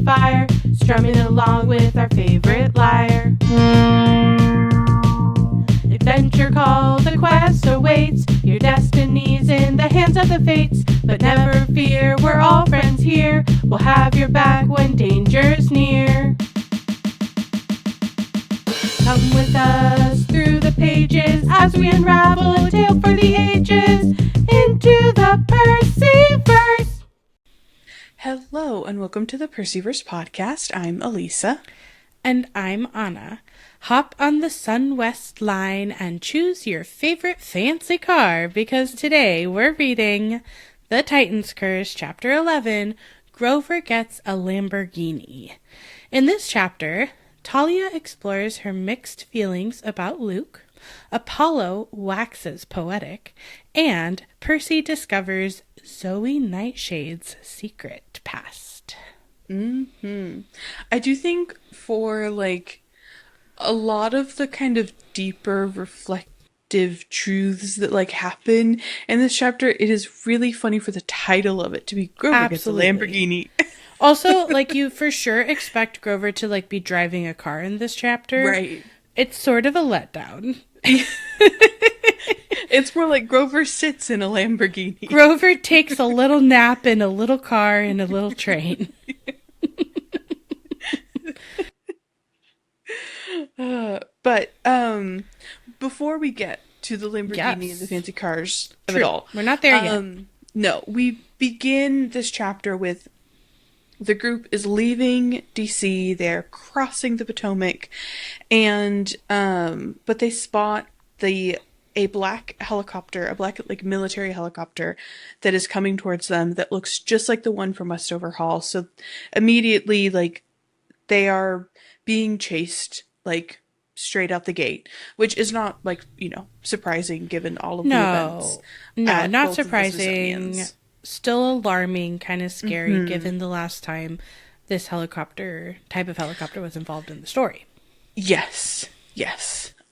fire, strumming along with our favorite lyre. Adventure call, the quest awaits, your destiny's in the hands of the fates. But never fear, we're all friends here, we'll have your back when danger's near. Come with us through the pages as we unravel a tale for the ages into the Percy-Verse. Hello and welcome to the Percy-Verse podcast. I'm Alisa. And I'm Anna. Hop on the Sun-West line and choose your favorite fancy car because today we're reading The Titan's Curse, Chapter 11, Grover Gets a Lamborghini. In this chapter, Talia explores her mixed feelings about Luke, Apollo waxes poetic, and Percy discovers Zoe Nightshade's secret past. I do think for a lot of the kind of deeper reflective truths that happen in this chapter, it is really funny for the title of it to be Grover Gets a Lamborghini. Also, you for sure expect Grover to, be driving a car in this chapter. Right. It's sort of a letdown. It's more like Grover sits in a Lamborghini. Grover takes a little nap in a little car in a little train. But before we get to the Lamborghini and the fancy cars of it all. We're not there yet. No, we begin this chapter with the group is leaving DC. They're crossing the Potomac, and but they spot a black helicopter, a black military helicopter that is coming towards them that looks just like the one from Westover Hall. So immediately, they are being chased straight out the gate, which is not surprising given all of the events. No, not surprising. Still alarming, kind of scary, given the last time this type of helicopter was involved in the story. Yes.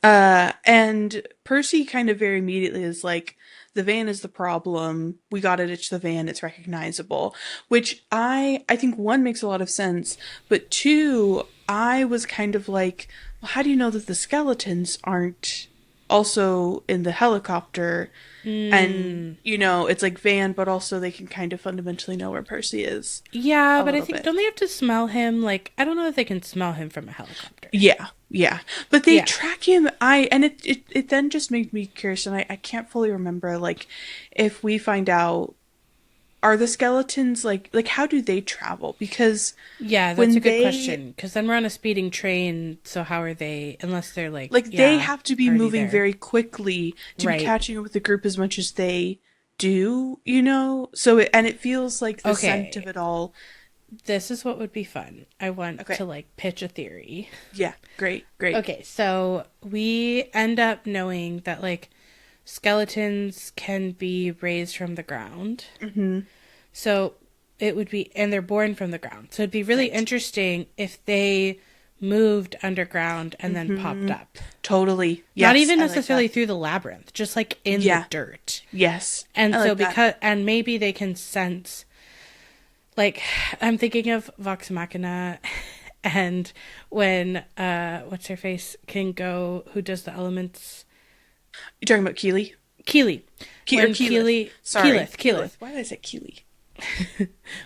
And Percy kind of very immediately is like, the van is the problem. We gotta ditch the van. It's recognizable. Which I think, one, makes a lot of sense. But two, I was kind of like, well, how do you know that the skeletons aren't also in the helicopter? And, it's van, but also they can kind of fundamentally know where Percy is. Yeah, but I think, don't they have to smell him? I don't know if they can smell him from a helicopter. Yeah. But they track him. And it then just made me curious, and I can't fully remember, if we find out, are the skeletons, how do they travel? Because yeah, that's a good question. Because then we're on a speeding train, so how are they, unless they're they have to be moving there very quickly to be catching up with the group as much as they do, So, it feels like the scent of it all. This is what would be fun. I want to pitch a theory. Yeah, great. Okay, so we end up knowing that skeletons can be raised from the ground. Mm-hmm. So it would be, and they're born from the ground. So it'd be really interesting if they moved underground and then popped up. Totally. Yes, not even necessarily through the labyrinth, just in the dirt. Yes. And so and maybe they can sense, I'm thinking of Vox Machina and when, what's her face can go, who does the elements? You're talking about Keeley? Keeley. Sorry. Keyleth. Why did I say Keeley?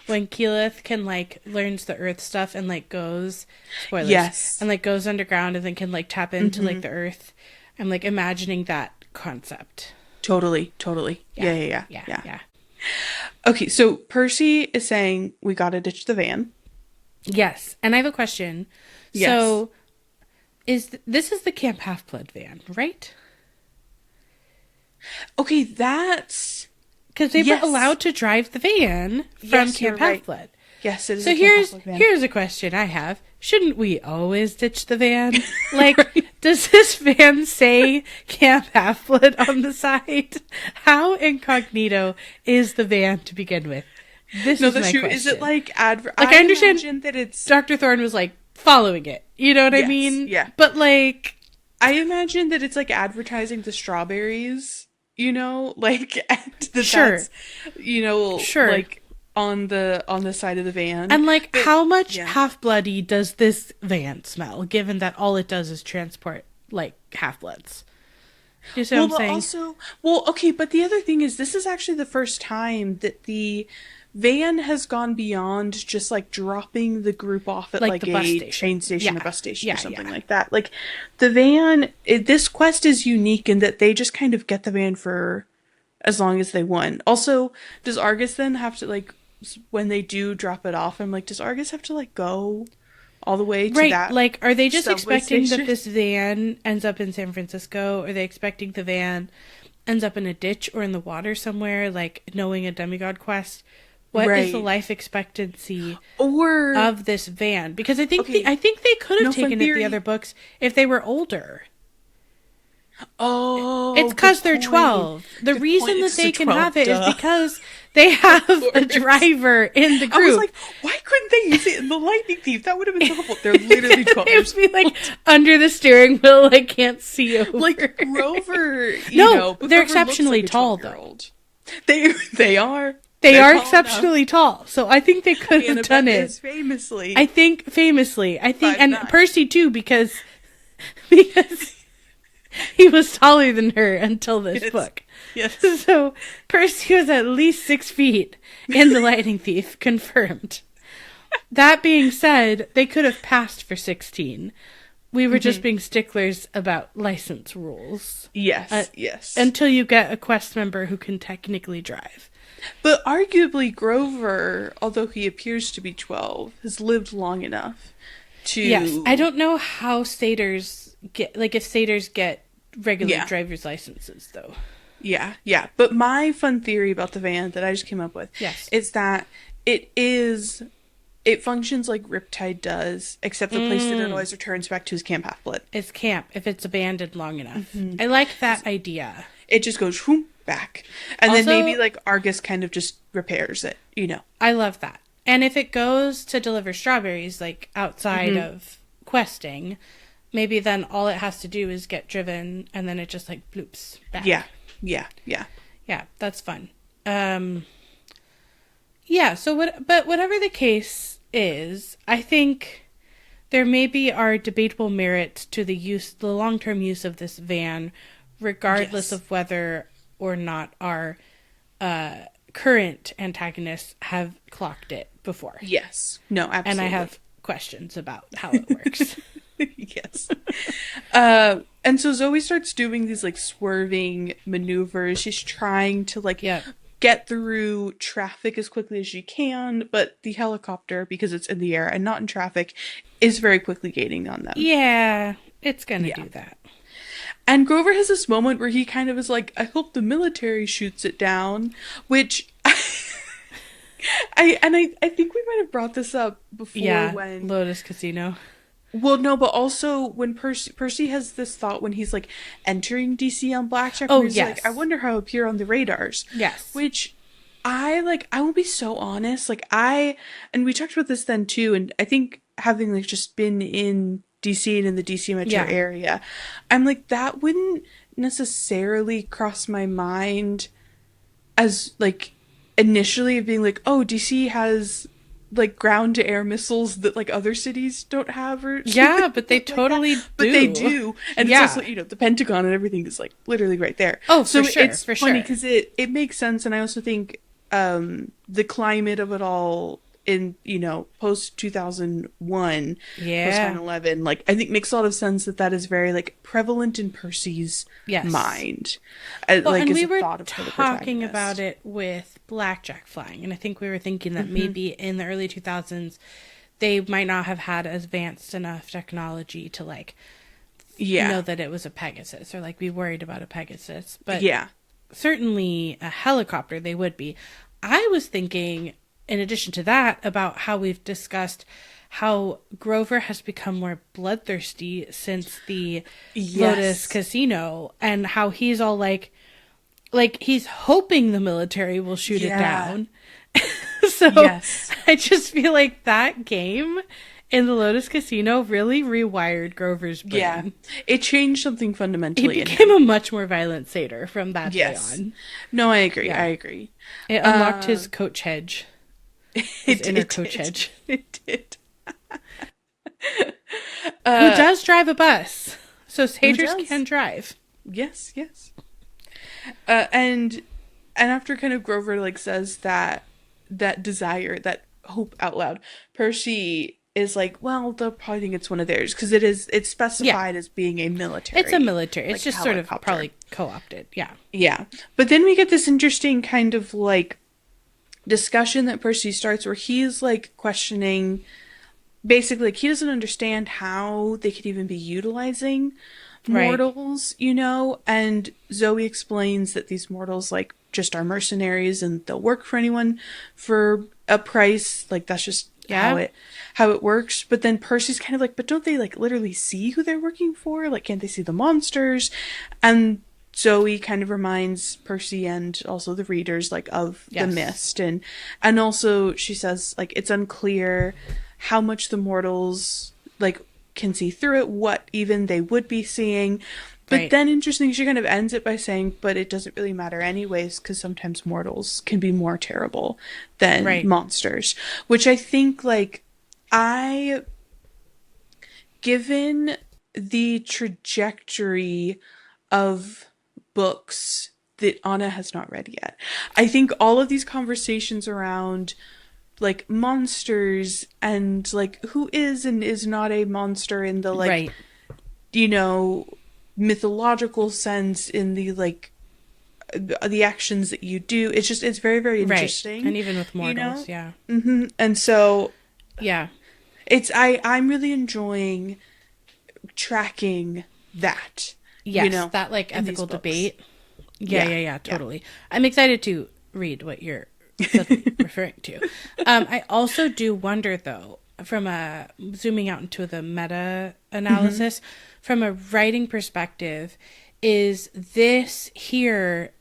When Keyleth can learns the earth stuff and goes, spoilers, yes, and goes underground and then can tap into the earth. I'm imagining that concept. Totally. Yeah. Okay, so Percy is saying we gotta ditch the van. Yes, and I have a question. Yes. So this is the Camp Half-Blood van, right? Okay, that's... Because they were allowed to drive the van from Camp Half-Blood. Yes, it is. So here's a question I have. Shouldn't we always ditch the van? Does this van say Camp Half-Blood on the side? How incognito is the van to begin with? This is my question. Is it I understand that it's... Dr. Thorne was following it. You know what I mean? Yeah. But I imagine that it's advertising the strawberries, and sure. that's, sure. on the side of the van. And like, But, how much yeah. half-bloody does this van smell, given that all it does is transport, like, half-bloods? You see what Well, I'm but saying? also, well, okay, but the other thing is, this is actually the first time that the van has gone beyond just like dropping the group off at Like like the bus a station. train station or Yeah. bus station Yeah, or something yeah. like that. Like the van, this quest is unique in that they just kind of get the van for as long as they want. Also, does Argus then have to like when they do drop it off? I'm like, does Argus have to like go all the way to Right, that like, are they just subway expecting that station? this van ends up in San Francisco? Are they expecting the van ends up in a ditch or in the water somewhere, like, knowing a demigod quest? What is the Right. life expectancy Or of this van? Because okay, I think they could have no fun taken it the theory. other books if they were older. Oh, It's good because they're point. 12. The Good point. reason It's that 'cause they they're can 12. have it is Duh. because they have Of a course. driver in the I was group. like, why couldn't they use it in the Lightning Thief? That would have been so helpful. They're literally 12 They years would be old. like under the steering wheel, like can't see over. Like Grover, No, but they're Grover looks exceptionally like a tall, 12-year-old. They are. They They're are tall exceptionally tall, so I think they could have done Annabeth it. is famously I think famously, and 5'9". Percy too, because he was taller than her until this Yes. book. Yes. So Percy was at least 6 feet in the Lightning Thief, confirmed. That being said, they could have passed for 16. We were just being sticklers about license rules. Yes, yes. Until you get a quest member who can technically drive. But arguably Grover, although he appears to be 12, has lived long enough to... Yes, I don't know how satyrs get, like, if satyrs get regular Yeah. driver's licenses, though. Yeah, yeah. But my fun theory about the van that I just came up with Yes. is that it functions like Riptide does, except the place that it always returns back to is Camp Half-Blood. It's camp if it's abandoned long enough. I like that idea. It just goes whoom, back. And Also, then maybe like Argus kind of just repairs it, you know. I love that. And if it goes to deliver strawberries, like, outside of questing, maybe then all it has to do is get driven, and then it just, like, bloops back. Yeah, yeah, yeah. Yeah, that's fun. Yeah, but whatever the case is, I think there maybe are debatable merits to the long-term use of this van, regardless Yes. of whether or not our current antagonists have clocked it before. Yes. No, absolutely. And I have questions about how it works. Yes. And so Zoe starts doing these like swerving maneuvers. She's trying to like Yeah. get through traffic as quickly as she can, but the helicopter, because it's in the air and not in traffic, is very quickly gaining on them. Yeah, it's gonna Yeah. do that. And Grover has this moment where he kind of is like, I hope the military shoots it down, which I think we might have brought this up before Yeah, when Lotus Casino. well, no, but also when Percy has this thought when he's like entering DC on Blackjack, Oh, where he's yes. like, I wonder how I appear on the radars. Yes. Which I will be so honest, and we talked about this then too, and I think having like just been in DC and in the DC metro Yeah. area, I'm like, that wouldn't necessarily cross my mind as like initially of being like, oh, DC has like ground to air missiles that like other cities don't have or Yeah, something but they like that. totally But do. they do. And Yeah. it's also, the Pentagon and everything is like literally right there. Oh, so for sure, it's for funny sure. because it makes sense, and I also think the climate of it all in post 2001, Yeah. post 9/11, like I think makes a lot of sense that is very like prevalent in Percy's Yes. mind. Well, Like and as we a were thought of her, the talking protagonist. about it with Blackjack flying, and I think we were thinking that maybe in the early 2000s they might not have had advanced enough technology to like know that it was a Pegasus or like be worried about a Pegasus. But yeah. certainly a helicopter they would be. I was thinking, in addition to that, about how we've discussed how Grover has become more bloodthirsty since the Lotus Casino, and how he's all like he's hoping the military will shoot it down. So Yes. I just feel like that game in the Lotus Casino really rewired Grover's brain. Yeah, it changed something He fundamentally in him. became a much more violent satyr from that day Yes. on. No, I agree. Yeah. I agree. It unlocked his coach hedge. His inner coach hedge. It did. Who does drive a bus. So satyrs does? can drive. Yes, yes. And after kind of Grover like says that desire, that hope out loud, Percy is like, well, they'll probably think it's one of theirs because it's specified as being a military. It's a military. It's like, just sort of helicopter. probably co-opted. Yeah. Yeah. But then we get this interesting kind of like discussion that Percy starts where he's like questioning, basically like he doesn't understand how they could even be utilizing mortals, you know, and Zoe explains that these mortals like just are mercenaries and they'll work for anyone for a price. Like that's just how it works. But then Percy's kind of like, but don't they like literally see who they're working for? Like, can't they see the monsters? And Zoe kind of reminds Percy and also the readers like of the mist, and also she says like it's unclear how much the mortals like can see through it, what even they would be seeing. But then interesting, she kind of ends it by saying, but it doesn't really matter anyways, because sometimes mortals can be more terrible than monsters. Which I think, like, given the trajectory of books that Anna has not read yet, I think all of these conversations around like monsters and like who is and is not a monster in the like you know, mythological sense, in the like the actions that you do, it's just, it's very, very interesting. And even with mortals, you know? And so it's I'm really enjoying tracking that, you know, that like ethical debate. Totally. I'm excited to read what you're referring to. I also do wonder, though, from a zooming out into the meta analysis, from a writing perspective, is this here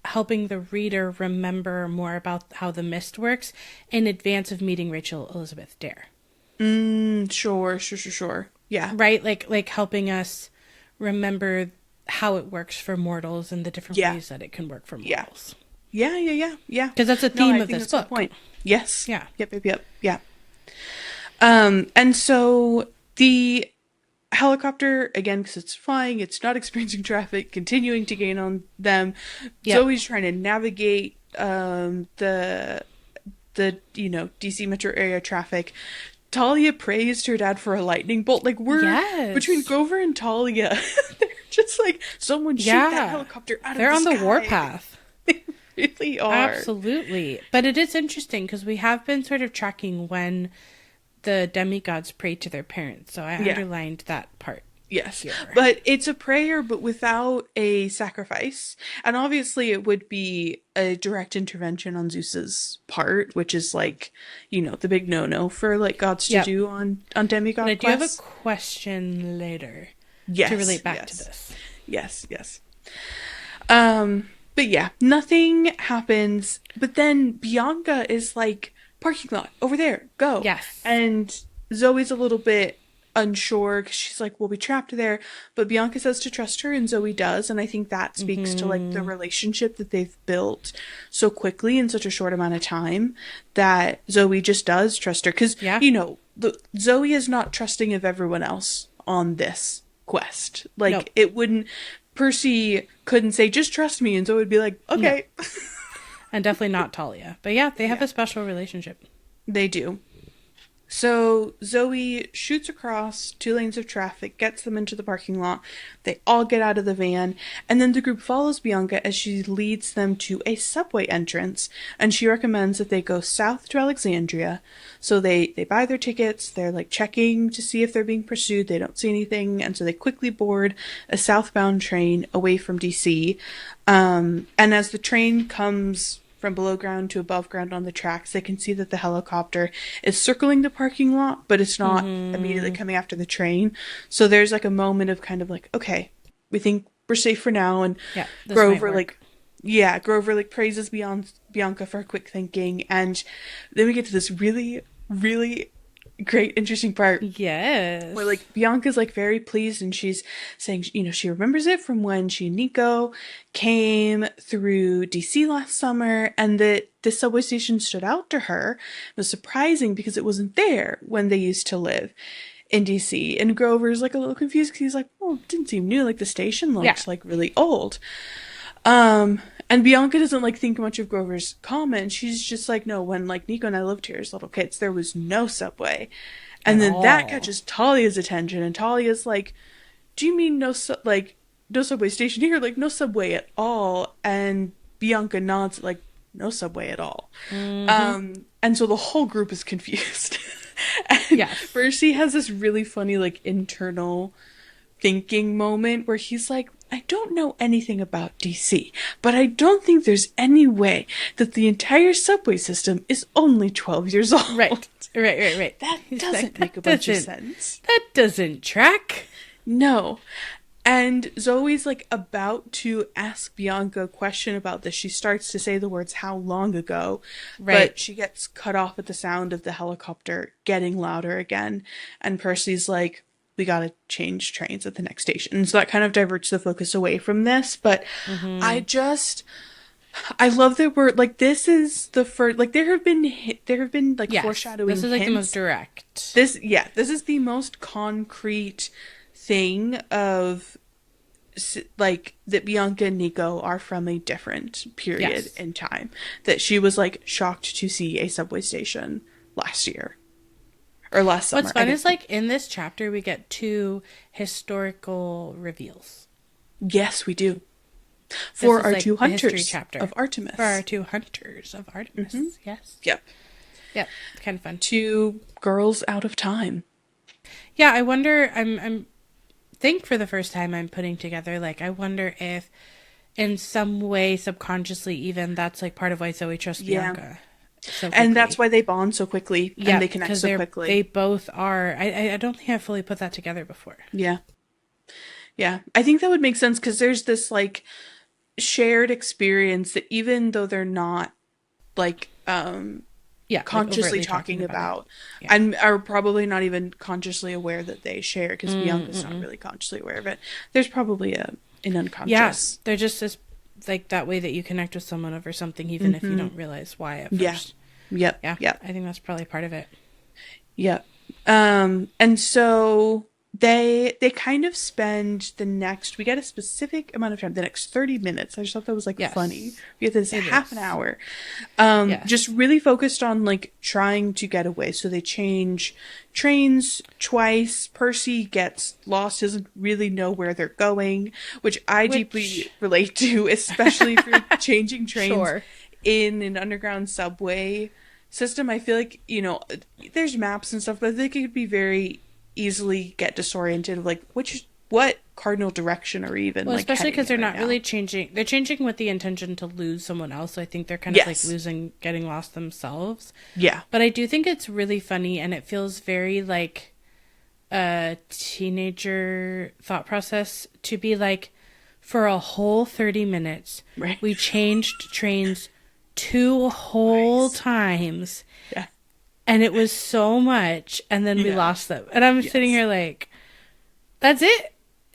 helping the reader remember more about how the mist works in advance of meeting Rachel Elizabeth Dare? Sure. Yeah. Right? Like helping us remember how it works for mortals and the different ways that it can work for mortals. Yeah. Because that's a theme of this book. Point. Yes. Yeah. Yep. Yeah. And so the helicopter, again, because it's flying, it's not experiencing traffic, continuing to gain on them. Zoe's trying to navigate the you know, DC metro area traffic. Talia praised her dad for a lightning bolt. Like, we're between Grover and Talia. They're just like, someone shoot that helicopter out of the sky. They're on the warpath. They really are. Absolutely. But it is interesting because we have been sort of tracking when the demigods pray to their parents. So I underlined that part. Yes. Here. But it's a prayer, but without a sacrifice. And obviously it would be a direct intervention on Zeus's part, which is like, you know, the big no-no for like gods to do on demigod but I do quests. have a question later to relate back to this. Yes. But yeah, nothing happens. But then Bianca is like, parking lot over there, go. Yes. And Zoe's a little bit unsure because she's like, we'll be trapped there, but Bianca says to trust her, and Zoe does. And I think that speaks to like the relationship that they've built so quickly in such a short amount of time, that Zoe just does trust her, because you know, Zoe is not trusting of everyone else on this quest. Like it wouldn't, Percy couldn't say just trust me, and Zoe would be like, okay. No. And definitely not Talia. But yeah, they have a special relationship. They do. So Zoe shoots across 2 lanes of traffic, gets them into the parking lot. They all get out of the van, and then the group follows Bianca as she leads them to a subway entrance, and she recommends that they go south to Alexandria. So they buy their tickets, they're like checking to see if they're being pursued, they don't see anything, and so they quickly board a southbound train away from DC. And as the train comes from below ground to above ground on the tracks, they can see that the helicopter is circling the parking lot, but it's not immediately coming after the train. So there's like a moment of kind of like, okay, we think we're safe for now. And Grover praises Bianca for quick thinking. And then we get to this really, really great interesting part Yes. where like Bianca's like very pleased and she's saying, you know, she remembers it from when she and Nico came through DC last summer and that this subway station stood out to her. It was surprising because it wasn't there when they used to live in DC. And Grover's like a little confused because he's like, well, it didn't seem new. Like the station looks like really old. And Bianca doesn't like think much of Grover's comment. She's just like, no, when like Nico and I lived here as little kids, there was no subway. And then that catches Talia's attention, and Talia's like, do you mean no subway station here? Like, no subway at all. And Bianca nods like, no subway at all. Mm-hmm. And so the whole group is confused. And Percy has this really funny, like, internal thinking moment where he's like, I don't know anything about DC, but I don't think there's any way that the entire subway system is only 12 years old. Right. That doesn't make a bunch of sense. That doesn't track. No. And Zoe's like about to ask Bianca a question about this. She starts to say the words, how long ago? Right. But she gets cut off at the sound of the helicopter getting louder again. And Percy's like, we gotta change trains at the next station. And so that kind of diverts the focus away from this. But I love that we're like, this is the first, like there have been like foreshadowing this is like hints. The most direct. This is the most concrete thing of like that Bianca and Nico are from a different period in time. That she was like shocked to see a subway station last year. Or last summer. What's fun is like in this chapter we get 2 historical reveals. Yes, we do. For our like 2 hunters of Artemis. For our 2 hunters of Artemis. Mm-hmm. Yes. Yep. Kind of fun. 2 girls out of time. Yeah, I wonder. I'm think for the first time I'm putting together like I wonder if in some way subconsciously even that's like part of why Zoe trusts Bianca. So and that's why they bond so quickly and they connect so quickly. They both are. I don't think I fully put that together before. Yeah. I think that would make sense because there's this like shared experience that even though they're not like consciously like talking about and are probably not even consciously aware that they share because Bianca's not really consciously aware of it. There's probably an unconscious. Yes, they're just this like that way that you connect with someone over something even if you don't realize why at first. Yep. I think that's probably part of it. Yep. And so they kind of spend we get a specific amount of time, the next 30 minutes. I just thought that was like funny. We get this half an hour. Just really focused on like trying to get away. So they change trains twice. Percy gets lost, doesn't really know where they're going, which I deeply relate to, especially if you're changing trains in an underground subway system. I feel like, you know, there's maps and stuff, but I think it could be very easily get disoriented of like what cardinal direction are even like especially because they're not really changing. They're changing with the intention to lose someone else. So I think they're kind of like getting lost themselves. Yeah. But I do think it's really funny and it feels very like a teenager thought process to be like, for a whole 30 minutes, we changed trains 2 whole times. Yeah. And it was so much, and then we lost them. And I'm sitting here like, that's it?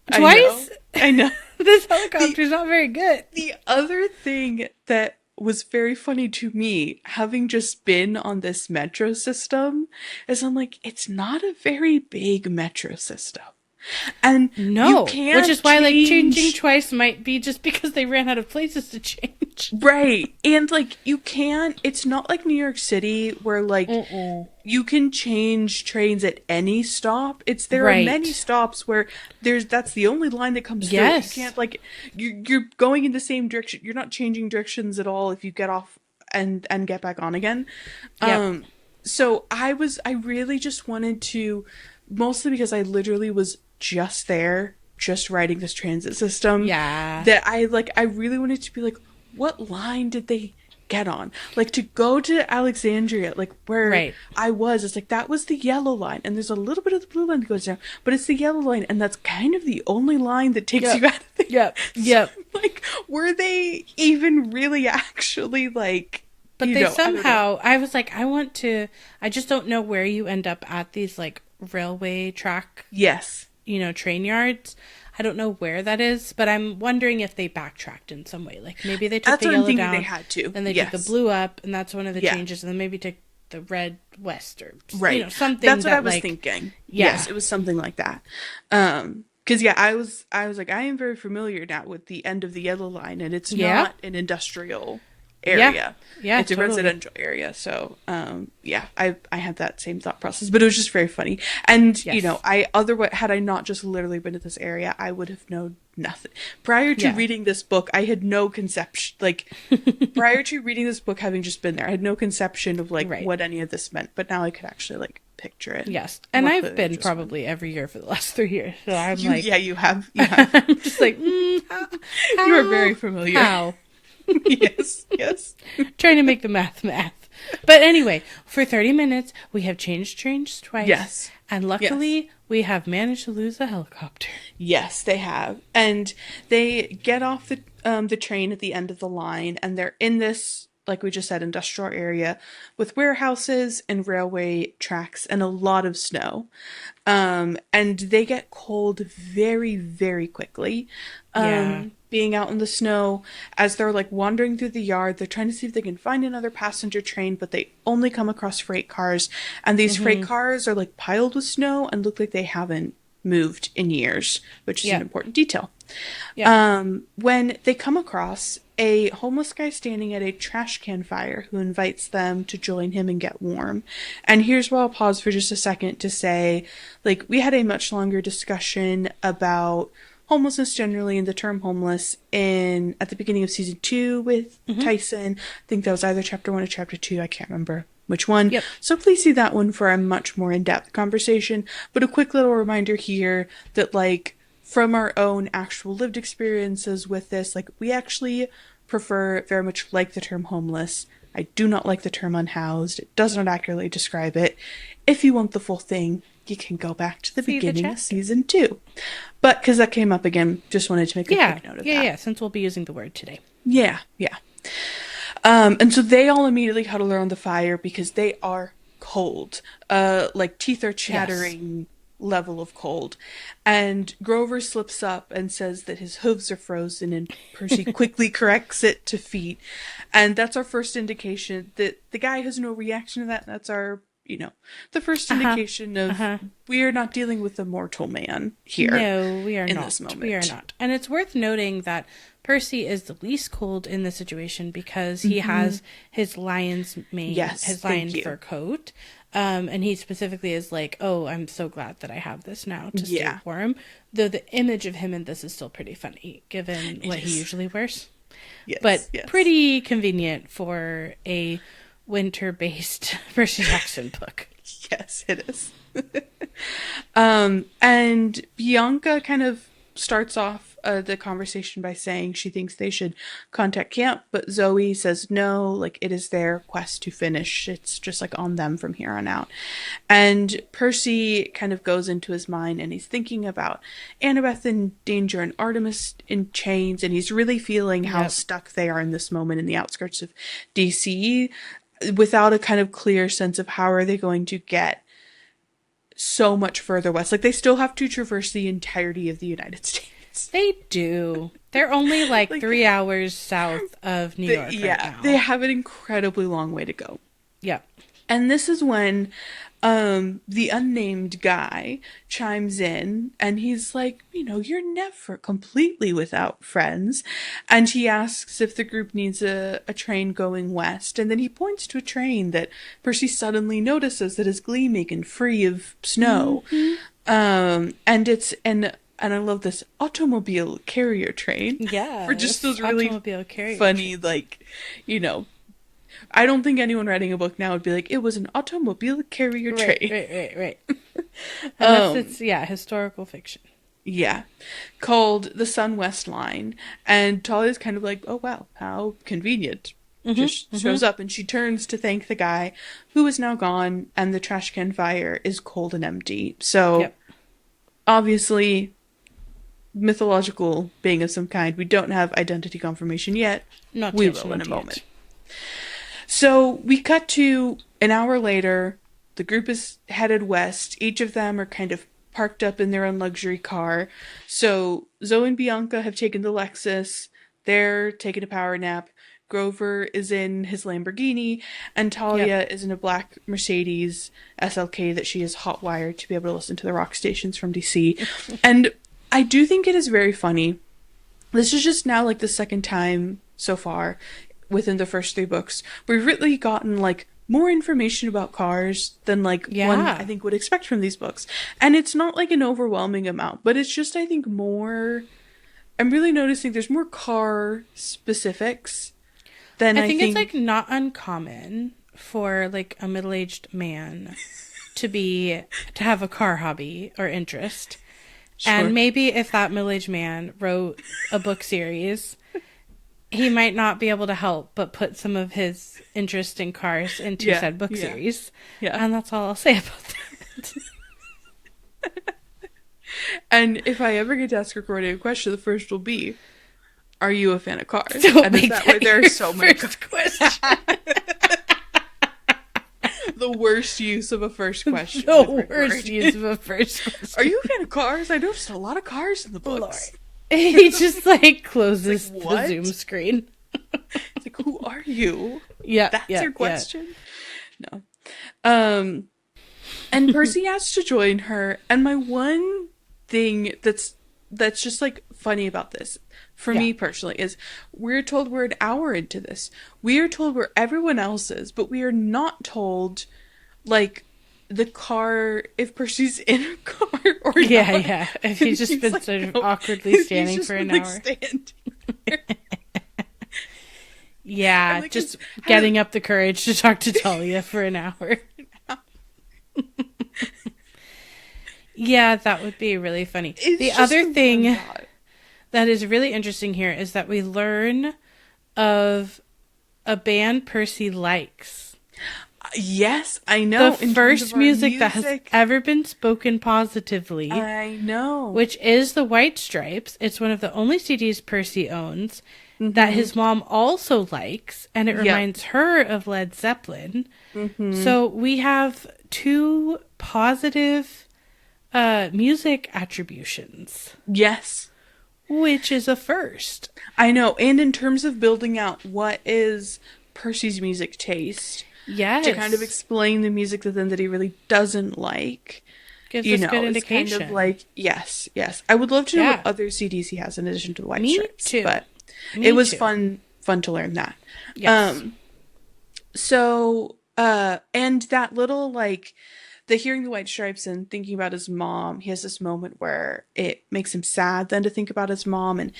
Twice? I know. This helicopter's not very good. The other thing that was very funny to me, having just been on this metro system, is I'm like, it's not a very big metro system. And no, which is why like changing twice might be just because they ran out of places to change. Right. And like you can't, it's not like New York City where like you can change trains at any stop. There are many stops where that's the only line that comes through. You can't like you're going in the same direction. You're not changing directions at all if you get off and get back on again. So I really just wanted to, mostly because I literally was just riding this transit system. Yeah. That I really wanted to be like, what line did they get on? Like to go to Alexandria, like where I was, it's like that was the yellow line. And there's a little bit of the blue line that goes down, but it's the yellow line. And that's kind of the only line that takes you out of the Yep. So, like, were they even really actually like But they somehow, I was like, I just don't know where you end up at these like railway track. Yes. Train yards. I don't know where that is, but I'm wondering if they backtracked in some way. Like maybe they took the yellow down. They had to. Then they took the blue up, and that's one of the changes. And then maybe took the red west or something. That's what I was thinking. Yeah. Yes, it was something like that. Because I was like, I am very familiar now with the end of the yellow line, and it's not an industrial area. Yeah, it's totally a residential area. So, I had that same thought process, but it was just very funny. And had I not just literally been to this area, I would have known nothing. Prior to reading this book, I had no conception. Like, prior to reading this book, having just been there, I had no conception of what any of this meant. But now I could actually picture it. Yes, and I've been probably every year for the last 3 years. So I'm you have. I'm just like, how? You are very familiar. How? Yes. Trying to make the math. But anyway, for 30 minutes, we have changed trains twice. Yes. And luckily, we have managed to lose a helicopter. Yes, they have. And they get off the train at the end of the line, and they're in this, like we just said, industrial area with warehouses and railway tracks and a lot of snow. And they get cold very, very quickly. Being out in the snow, as they're wandering through the yard, they're trying to see if they can find another passenger train, but they only come across freight cars, and these freight cars are piled with snow and look like they haven't moved in years, which is an important detail. When they come across a homeless guy standing at a trash can fire who invites them to join him and get warm. And here's where I'll pause for just a second to say, we had a much longer discussion about homelessness generally and the term homeless at the beginning of season 2 with Tyson. I think that was either chapter 1 or chapter 2. I can't remember which one. Yep. So please see that one for a much more in-depth conversation. But a quick little reminder here that from our own actual lived experiences with this, we actually prefer very much the term homeless. I do not like the term unhoused. It does not accurately describe it. If you want the full thing, you can go back to the beginning of season 2. But because that came up again, just wanted to make a quick note of that. Yeah, since we'll be using the word today. Yeah. And so they all immediately huddle around the fire because they are cold. Teeth are chattering level of cold. And Grover slips up and says that his hooves are frozen, and Percy quickly corrects it to feet. And that's our first indication that the guy has no reaction to that. That's our the first indication of we are not dealing with a mortal man here. No, we are in not. This moment. We are not. And it's worth noting that Percy is the least cold in this situation because he has his lion's mane, his lion fur coat. And he specifically is oh, I'm so glad that I have this now to stay warm. Though the image of him in this is still pretty funny, given what he usually wears. But pretty convenient for a winter-based Percy Jackson book. Yes, it is. And Bianca kind of starts off the conversation by saying she thinks they should contact camp, but Zoe says no, it is their quest to finish. It's just on them from here on out. And Percy kind of goes into his mind, and he's thinking about Annabeth in danger and Artemis in chains, and he's really feeling how stuck they are in this moment in the outskirts of DC without a kind of clear sense of how are they going to get so much further west. They still have to traverse the entirety of the United States. They do. They're only 3 hours south of New York right now. They have an incredibly long way to go. Yeah. And this is when the unnamed guy chimes in, and he's you're never completely without friends. And he asks if the group needs a train going west. And then he points to a train that Percy suddenly notices that is gleaming and free of snow. And it's and I love this automobile carrier train. Yeah. For just those really funny, I don't think anyone writing a book now would be it was an automobile carrier train. Right. Unless it's, historical fiction. Yeah. Called the Sun West Line. And Talia's kind of oh, wow, how convenient. Just shows up, and she turns to thank the guy who is now gone, and the trash can fire is cold and empty. So, obviously, mythological being of some kind. We don't have identity confirmation yet. Not we will in a moment. So we cut to an hour later. The group is headed west. Each of them are kind of parked up in their own luxury car. So Zoe and Bianca have taken the Lexus. They're taking a power nap. Grover is in his Lamborghini, and Yep. Talia is in a black Mercedes SLK that she has hot wired to be able to listen to the rock stations from DC. And I do think it is very funny. This is just now like the second time so far within the first three books. We've really gotten like more information about cars than like one Yeah. I think would expect from these books. And it's not like an overwhelming amount, but it's just I think more I'm really noticing there's more car specifics than I think it's like not uncommon for like a middle-aged man to have a car hobby or interest. Sure. And maybe if that middle-aged man wrote a book series, he might not be able to help but put some of his interest in cars into said book series. Yeah. And that's all I'll say about that. And if I ever get to ask a coordinated question, the first will be, are you a fan of cars? Don't And make that that way there are your so many first question. The worst use of a first question. The with Rick worst Riordan. use of a first question. Are you a fan of cars? I noticed a lot of cars in the books. He just like closes Like, the what? Zoom screen. It's like, who are you? Yeah, That's yeah, your question? No. And Percy asks to join her, and my one thing that's just like funny about this for me personally is we're told we're an hour into this. We are told where everyone else is, but we are not told like the car if Percy's in a car or Yeah, not. yeah. If he's just been like, sort of no. awkwardly He's standing just for an been, hour. standing there. Yeah, like, just it's- getting up the courage to talk to Talia for an hour. Yeah, that would be really funny. It's The just other a thing fun thought. that is really interesting here is that we learn of a band Percy likes. Yes, I know. The in terms first of our music that has ever been spoken positively, I know. which is the White Stripes. It's one of the only CDs Percy owns that his mom also likes, and it reminds her of Led Zeppelin. So we have two positive music attributions, Yes, which is a first. I know. And in terms of building out what is Percy's music taste, Yes. to kind of explain the music that he really doesn't like, Gives you us know, good it's kind indication. of like, yes. I would love to know Yeah. what other CDs he has in addition to the White Me Stripes. too. But Me it was too. fun to learn that. Yes. So, and that little, like, the hearing the White Stripes and thinking about his mom, he has this moment where it makes him sad then to think about his mom, and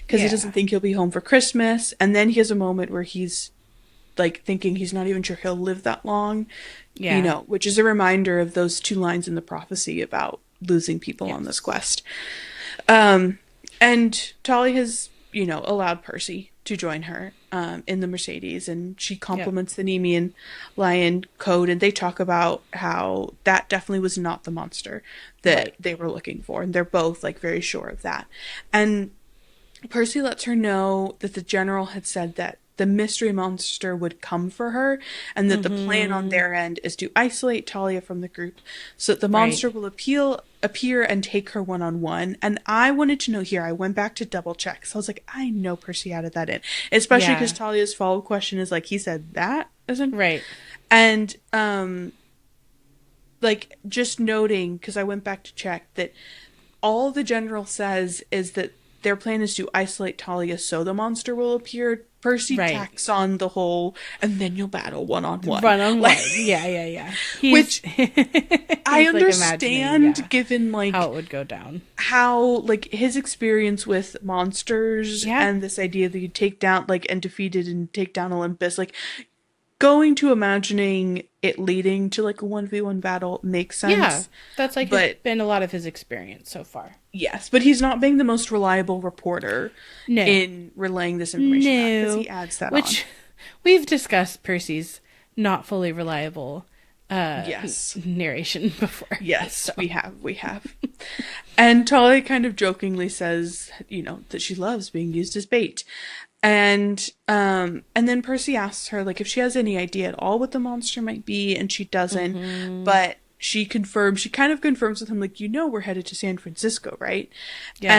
because he Yeah. doesn't think he'll be home for Christmas, and then he has a moment where he's like thinking he's not even sure he'll live that long, Yeah. you know, which is a reminder of those two lines in the prophecy about losing people on this quest. And Tolly has, you know, allowed Percy to join her in the Mercedes, and she compliments the Nemean lion code, and they talk about how that definitely was not the monster that they were looking for, and they're both like very sure of that. And Percy lets her know that the general had said that the mystery monster would come for her, and that the plan on their end is to isolate Talia from the group so that the monster will appear and take her one-on-one. And I wanted to know here, I went back to double check, so I was like, I know Percy added that in, especially because Talia's follow-up question is like, he said that isn't Right. And like, just noting, because I went back to check, that all the general says is that their plan is to isolate Talia so the monster will appear. Percy tacks on the whole, and then you'll battle one-on-one. One-on-one. Yeah. Which I like, understand, given like how it would go down. how like his experience with monsters and this idea that you take down like and defeat it and take down Olympus, like going to imagining it leading to like a 1v1 battle makes sense. Yeah, that's like been a lot of his experience so far. Yes, but he's not being the most reliable reporter in relaying this information because he adds that on. Which we've discussed Percy's not fully reliable Yes. narration before. Yes, So. we have. And Talia kind of jokingly says, that she loves being used as bait. And then Percy asks her, like, if she has any idea at all what the monster might be, and she doesn't, but she kind of confirms with him, like, we're headed to San Francisco, right? Yeah.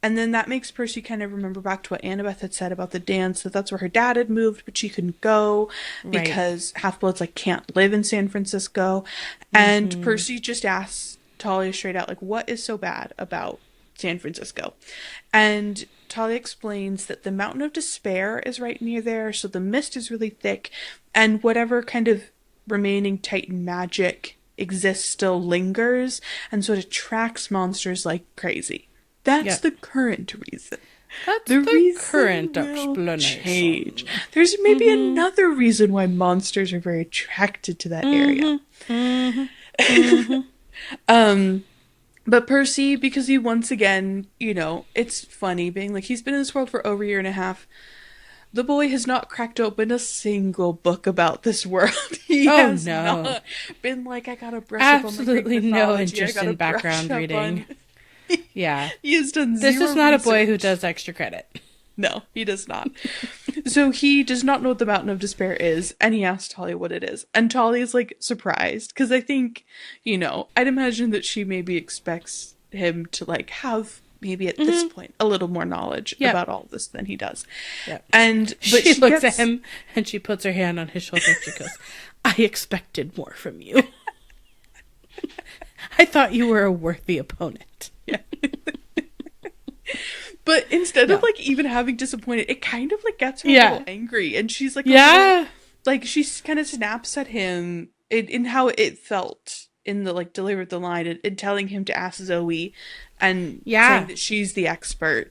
And then that makes Percy kind of remember back to what Annabeth had said about the dance, that's where her dad had moved, but she couldn't go because Half-Bloods, like, can't live in San Francisco. And Percy just asks Talia straight out, like, what is so bad about San Francisco? And Talia explains that the Mountain of Despair is right near there, so the mist is really thick, and whatever kind of remaining Titan magic exists still lingers, and so it attracts monsters like crazy. That's the current reason. That's the current explanation. Change. There's maybe another reason why monsters are very attracted to that area. But Percy, because he once again, it's funny being like, he's been in this world for over a year and a half. The boy has not cracked open a single book about this world. He has not been like, I gotta brush up on my Greek mythology. No interest in background reading. Yeah. He has done zero This is not research. A boy who does extra credit. No, he does not. So he does not know what the Mountain of Despair is, and he asks Talia what it is. And Talia's, like, surprised, because I think, I'd imagine that she maybe expects him to, like, have, maybe at this point, a little more knowledge about all of this than he does. Yep. But she looks at him, and she puts her hand on his shoulder, and she goes, I expected more from you. I thought you were a worthy opponent. Yeah. But instead of, like, even having disappointed, it kind of, like, gets her a little angry. And she's, like, she kind of snaps at him in how it felt in the, like, delivered the line and telling him to ask Zoe and saying that she's the expert.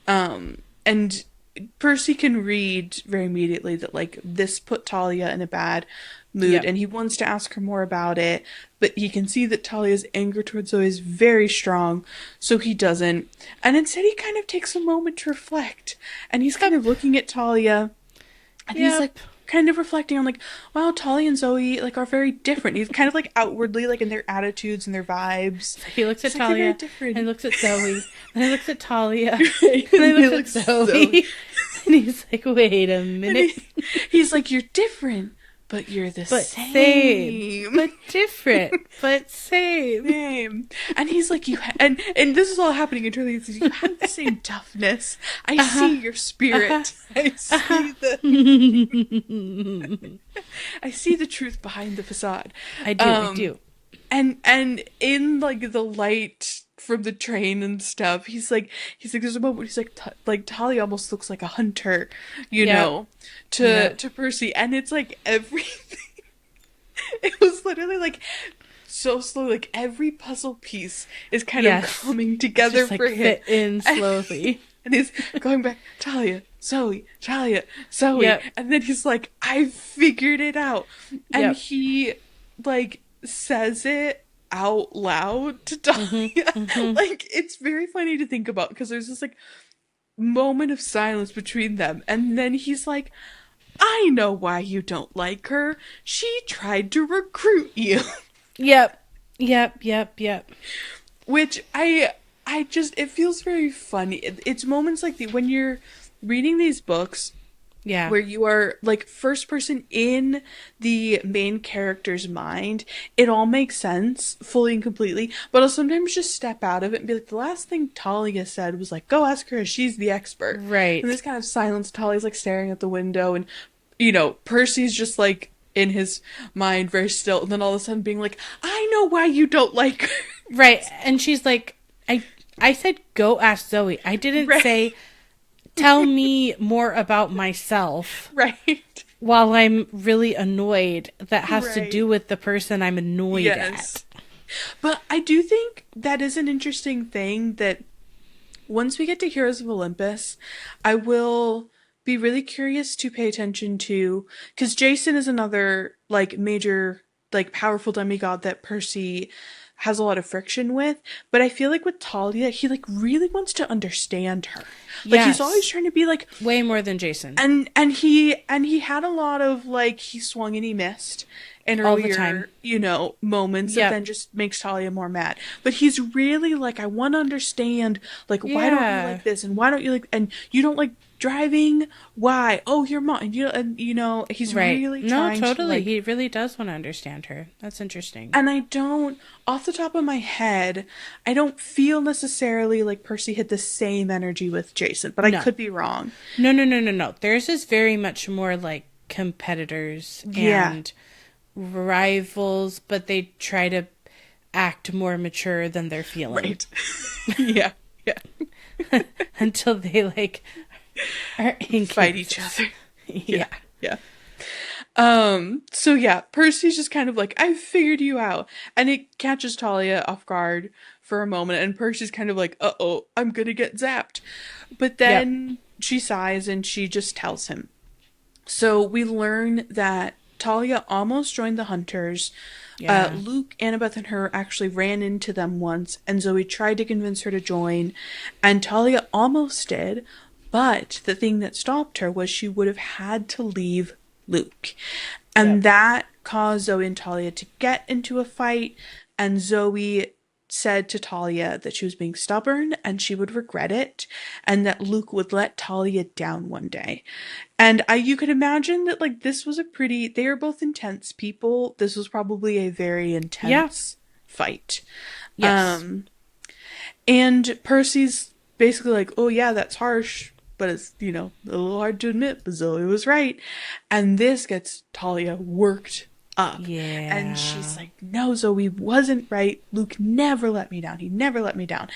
And Percy can read very immediately that, like, this put Talia in a bad mood, and he wants to ask her more about it, but he can see that Talia's anger towards Zoe is very strong, so he doesn't. And instead he kind of takes a moment to reflect, and he's kind of looking at Talia, and he's, like, kind of reflecting on, like, wow, Talia and Zoe, like, are very different. He's kind of, like, outwardly, like, in their attitudes and their vibes. So he looks at Talia, and looks at Zoe, and he looks at Talia, and he he looks at Zoe, and he's like, wait a minute. He's like, you're different, but you're the same. But different, but same. And he's like, and this is all happening internally. He says, you have the same toughness. I see your spirit. I see the truth behind the facade. I do. And in, like, the light from the train and stuff, he's like, there's a moment he's like Talia almost looks like a hunter, to Percy, and it's like everything. It was literally like so slow, like every puzzle piece is kind of coming together just, like, for him. Fit in slowly, and he's going back, Talia, Zoe, and then he's like, I figured it out, and he, like, says it out loud to Talia. Like, it's very funny to think about, because there's this, like, moment of silence between them, and then he's like, I know why you don't like her. She tried to recruit you. Yep. Which I just, it feels very funny. It's moments like when you're reading these books, where you are, like, first person in the main character's mind, it all makes sense fully and completely, but I'll sometimes just step out of it and be like, the last thing Talia said was, like, go ask her, she's the expert. Right. And this kind of silence, Talia's, like, staring at the window, and, Percy's just, like, in his mind very still, and then all of a sudden being like, I know why you don't like her. Right. And she's like, I said go ask Zoe. I didn't say tell me more about myself. Right. While I'm really annoyed. That has to do with the person I'm annoyed at. But I do think that is an interesting thing, that once we get to Heroes of Olympus, I will be really curious to pay attention to, because Jason is another, like, major, like, powerful demigod that Percy has a lot of friction with, but I feel like with Talia, he, like, really wants to understand her. Like, he's always trying to be, like, way more than Jason. And he had a lot of, like, he swung and he missed, in All the time. earlier, moments that Yep. then just makes Talia more mad. But he's really like, I want to understand, like, why don't you Yeah. like this, and why don't you like, and you don't like driving? Why? Oh, your mom, he's Right. really No, trying to totally. like. He really does want to understand her. That's interesting. And I don't, off the top of my head, I don't feel necessarily like Percy had the same energy with Jason, but I No. could be wrong. No, no, no, no, no. Theirs is very much more like competitors Yeah, and rivals, but they try to act more mature than they're feeling right. Yeah, yeah. until they like are Fight inking. each other. Yeah. Yeah. So yeah, Percy's just kind of like, I figured you out. And it catches Talia off guard for a moment, and Percy's kind of like, uh-oh, I'm gonna get zapped. But Yep. then she sighs and she just tells him. So we learn that Talia almost joined the Hunters. Yeah. Luke, Annabeth, and her actually ran into them once, and Zoe tried to convince her to join, and Talia almost did, but the thing that stopped her was she would have had to leave Luke. And Yep. that caused Zoe and Talia to get into a fight, and Zoe said to Talia that she was being stubborn and she would regret it, and that Luke would let Talia down one day. And you could imagine that like this was they are both intense people. This was probably a very Yeah. intense fight. Yes. And Percy's basically like, oh yeah, that's harsh, but it's, a little hard to admit, but Zoe was right. And this gets Talia worked up. Yeah. And she's like, no, Zoe wasn't right. Luke never let me down. He never let me down.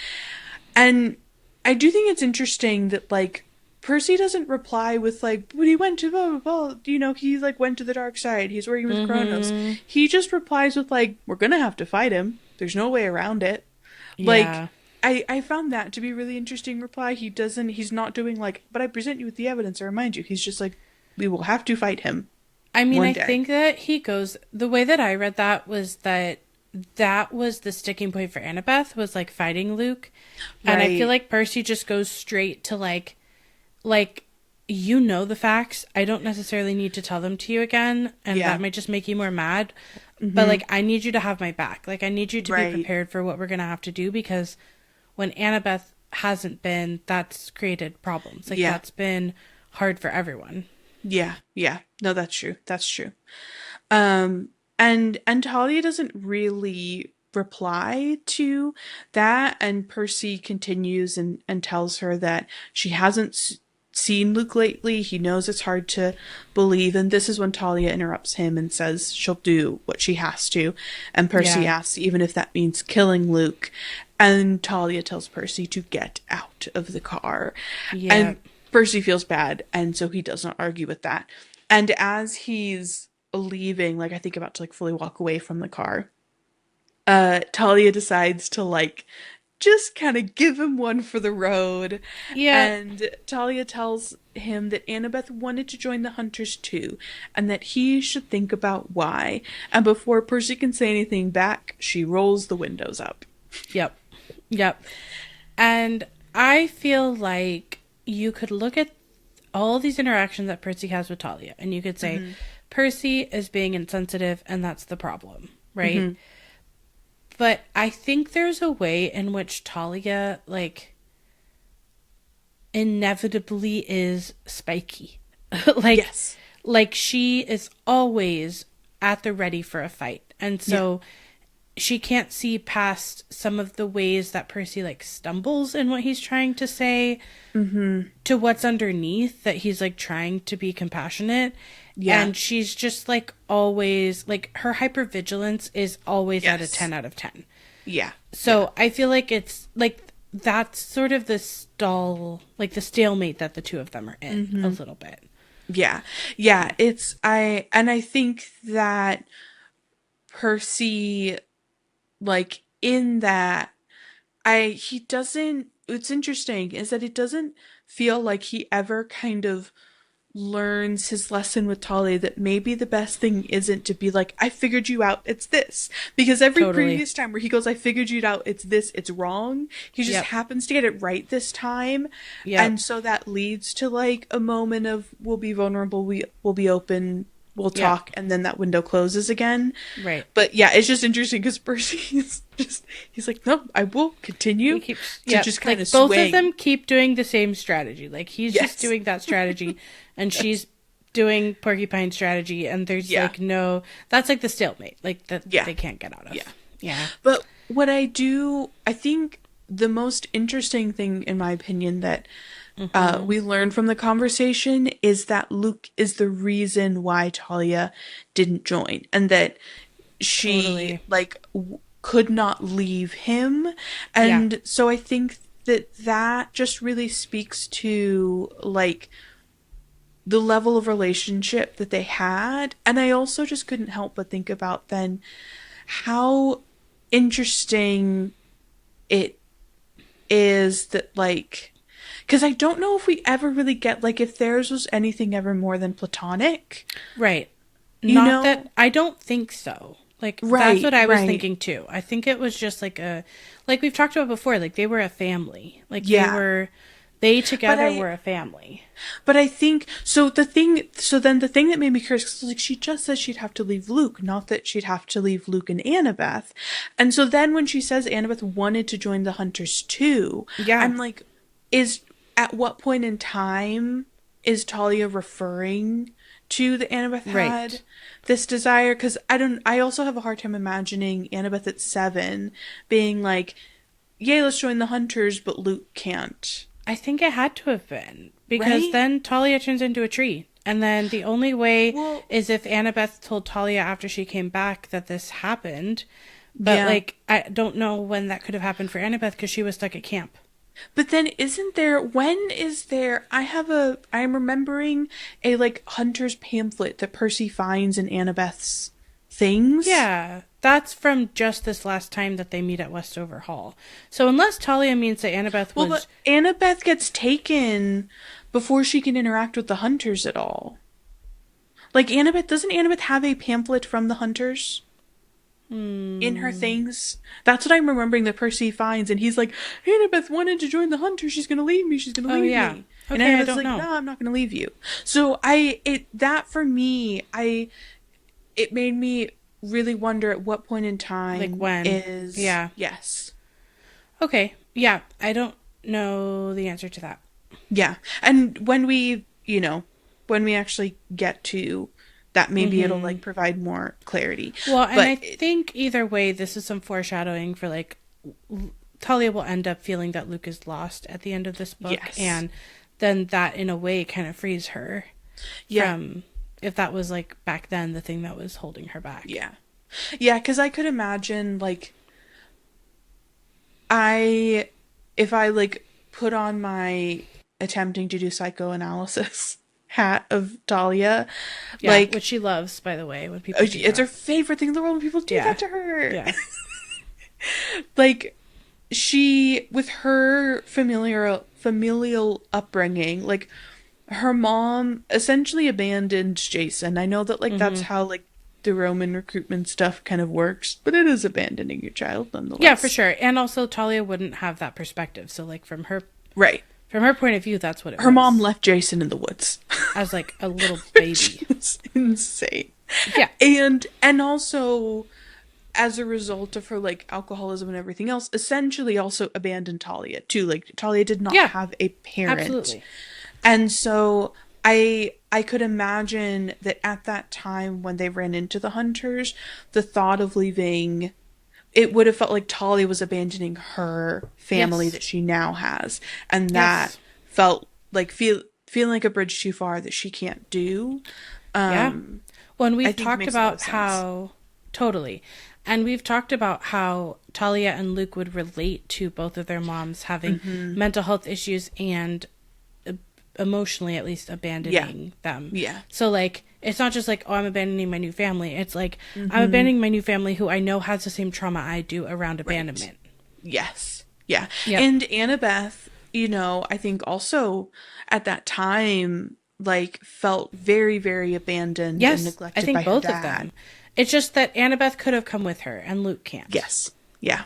And I do think it's interesting that, like, Percy doesn't reply with, like, but he went to blah, blah, blah. He, like, went to the dark side. He's working with Kronos. He just replies with, like, we're gonna have to fight him. There's no way around it. Like, Yeah. I found that to be a really interesting reply. He's not doing, like, but I present you with the evidence, I remind you. He's just like, we will have to fight him. I mean, one I day. think that he goes, the way that I read that was that was the sticking point for Annabeth, was like fighting Luke. And I Right. feel like Percy just goes straight to like, you know the facts. I don't necessarily need to tell them to you again. And Yeah. that might just make you more mad. But like, I need you to have my back. Like, I need you to Right. be prepared for what we're going to have to do, because when Annabeth hasn't been, that's created problems. Like, Yeah. that's been hard for everyone. Yeah, yeah. No, that's true. That's true. And Talia doesn't really reply to that, and Percy continues and tells her that she hasn't seen Luke lately. He knows it's hard to believe, and this is when Talia interrupts him and says she'll do what she has to, and Percy Yeah. asks even if that means killing Luke, and Talia tells Percy to get out of the car. Yeah. And Percy feels bad, and so he does not argue with that. And as he's leaving, like I think about to like fully walk away from the car, Talia decides to like just kind of give him one for the road. Yeah. And Talia tells him that Annabeth wanted to join the Hunters too, and that he should think about why. And before Percy can say anything back, she rolls the windows up. Yep. Yep. And I feel like you could look at all these interactions that Percy has with Talia, and you could say, Percy is being insensitive, and that's the problem, right? But I think there's a way in which Talia, like, inevitably is spiky. like, Yes. like she is always at the ready for a fight. And so she can't see past some of the ways that Percy like stumbles in what he's trying to say to what's underneath, that he's like trying to be compassionate. Yeah. And she's just like always, like, her hypervigilance is always at a Yes. 10 out of 10. Yeah. So I feel like it's like that's sort of the the stalemate that the two of them are in a little bit. Yeah. Yeah. I think that Percy, like, in that, it's interesting is that it doesn't feel like he ever kind of learns his lesson with Talia, that maybe the best thing isn't to be like, I figured you out, it's this. Because every Totally. previous time where he goes, I figured you out, it's this, it's wrong. He just Yep. happens to get it right this time. Yep. And so that leads to like a moment of, we'll be vulnerable, we'll be open, we'll Yeah. talk, and then that window closes again. Right. But yeah, it's just interesting because Percy is just, he's like, no, I will continue He keeps, to just kind of both swing. of them keep doing the same strategy. Like, he's Yes. just doing that strategy, and she's doing porcupine strategy, and there's Yeah. like no, that's like the stalemate, like that Yeah. they can't get out of. Yeah. Yeah. But what I think the most interesting thing, in my opinion, that we learned from the conversation is that Luke is the reason why Talia didn't join, and that she Totally. like could not leave him. And so I think that just really speaks to like the level of relationship that they had. And I also just couldn't help but think about then how interesting it is that like, because I don't know if we ever really get like if theirs was anything ever more than platonic. Right. You Not know? that I don't think so. Like, Right, that's what I was right. thinking too. I think it was just like like we've talked about before, like they were a family. Like Yeah. they together I- were a family. But I think so. Then the thing that made me curious, 'cause, like she just says she'd have to leave Luke, not that she'd have to leave Luke and Annabeth. And so then when she says Annabeth wanted to join the Hunters too, Yeah. I'm like, at what point in time is Talia referring to that Annabeth had Right. this desire? Because I also have a hard time imagining Annabeth at 7 being like, yay, let's join the Hunters, but Luke can't. I think it had to have been. Because Right? then Talia turns into a tree. And then the only way Well- is if Annabeth told Talia after she came back that this happened. But, Yeah. like, I don't know when that could have happened for Annabeth because she was stuck at camp. But then I'm remembering a like Hunter's pamphlet that Percy finds in Annabeth's things. Yeah, that's from just this last time that they meet at Westover Hall. So unless Talia means that Annabeth Well, was... but Annabeth gets taken before she can interact with the Hunters at all. Like doesn't Annabeth have a pamphlet from the Hunters? In her things. That's what I'm remembering that Percy finds, and he's like, Annabeth wanted to join the Hunters, she's gonna leave me, she's gonna leave yeah. me. And Okay, I Annabeth's don't like, know. no, I'm not gonna leave you. So for me, it made me really wonder at what point in time Like when. Yeah. Yes. Okay, yeah, I don't know the answer to that. Yeah. And when we actually get to that, maybe it'll like provide more clarity. Well, and But I think either way, this is some foreshadowing for like Talia will end up feeling that Luke is lost at the end of this book, Yes. and then that in a way kind of frees her from if that was like back then the thing that was holding her back. Yeah. Yeah, because I could imagine like if I like put on my attempting to do psychoanalysis hat of Talia, Yeah, like which she loves, by the way, when people do it's her that. favorite thing in the world when people do Yeah. that to her. Yeah. Like she, with her familial upbringing, like her mom essentially abandoned Jason. I know that like that's how like the Roman recruitment stuff kind of works, but it is abandoning your child nonetheless. Yeah, for sure. And also Talia wouldn't have that perspective. So like from her Right. point of view, that's what it was. Her mom left Jason in the woods. as like a little baby. It's insane. Yeah. And also as a result of her like alcoholism and everything else, essentially also abandoned Talia too. Like Talia did not Yeah. have a parent. Absolutely. And so I could imagine that at that time when they ran into the Hunters, the thought of leaving, it would have felt like Talia was abandoning her family Yes. that she now has. And that Yes. felt like feeling like a bridge too far that she can't do. Yeah. Well, and I we've think it talked makes a lot about of sense. how totally. And we've talked about how Talia and Luke would relate to both of their moms having Mm-hmm. mental health issues and emotionally at least abandoning them. Yeah. So like it's not just like, oh, I'm abandoning my new family. It's like Mm-hmm. I'm abandoning my new family who I know has the same trauma I do around abandonment. Yes. Yeah. Yep. And Annabeth, I think also at that time, like, felt very, very abandoned and Yes, neglected I think by both her of dad. them. It's just that Annabeth could have come with her and Luke can't. Yes. Yeah.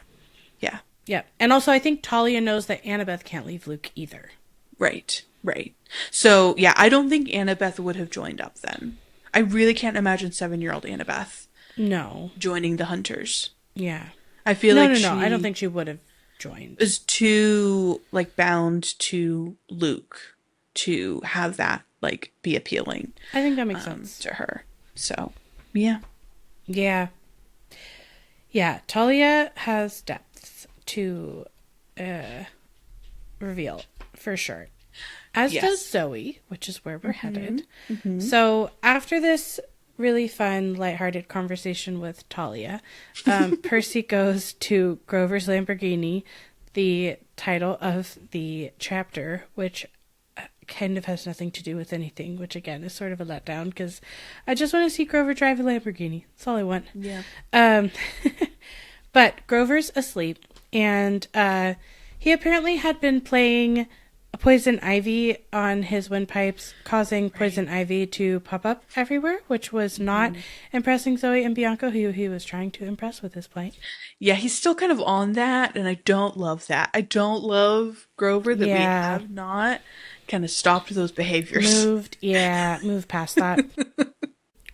Yeah. Yeah. And also I think Talia knows that Annabeth can't leave Luke either. Right. Right. So, yeah, I don't think Annabeth would have joined up then. I really can't imagine 7-year-old Annabeth No. joining the Hunters. Yeah. I feel No, like no, no. I don't think she would have joined. is too, like, bound to Luke to have that, like, be appealing. I think that makes sense. To her. So, yeah. Yeah. Yeah. Talia has depths to reveal, for sure. As does Zoe, which is where we're headed. Mm-hmm. So after this really fun, lighthearted conversation with Talia, Percy goes to Grover's Lamborghini, the title of the chapter, which kind of has nothing to do with anything, which again is sort of a letdown because I just want to see Grover drive a Lamborghini. That's all I want. Yeah. But Grover's asleep, and he apparently had been playing poison ivy on his windpipes, causing poison ivy to pop up everywhere, which was not impressing Zoe and Bianca, who he was trying to impress with his play. Yeah, he's still kind of on that, and I don't love that. I don't love Grover that we have not kind of stopped those behaviors. Moved past that.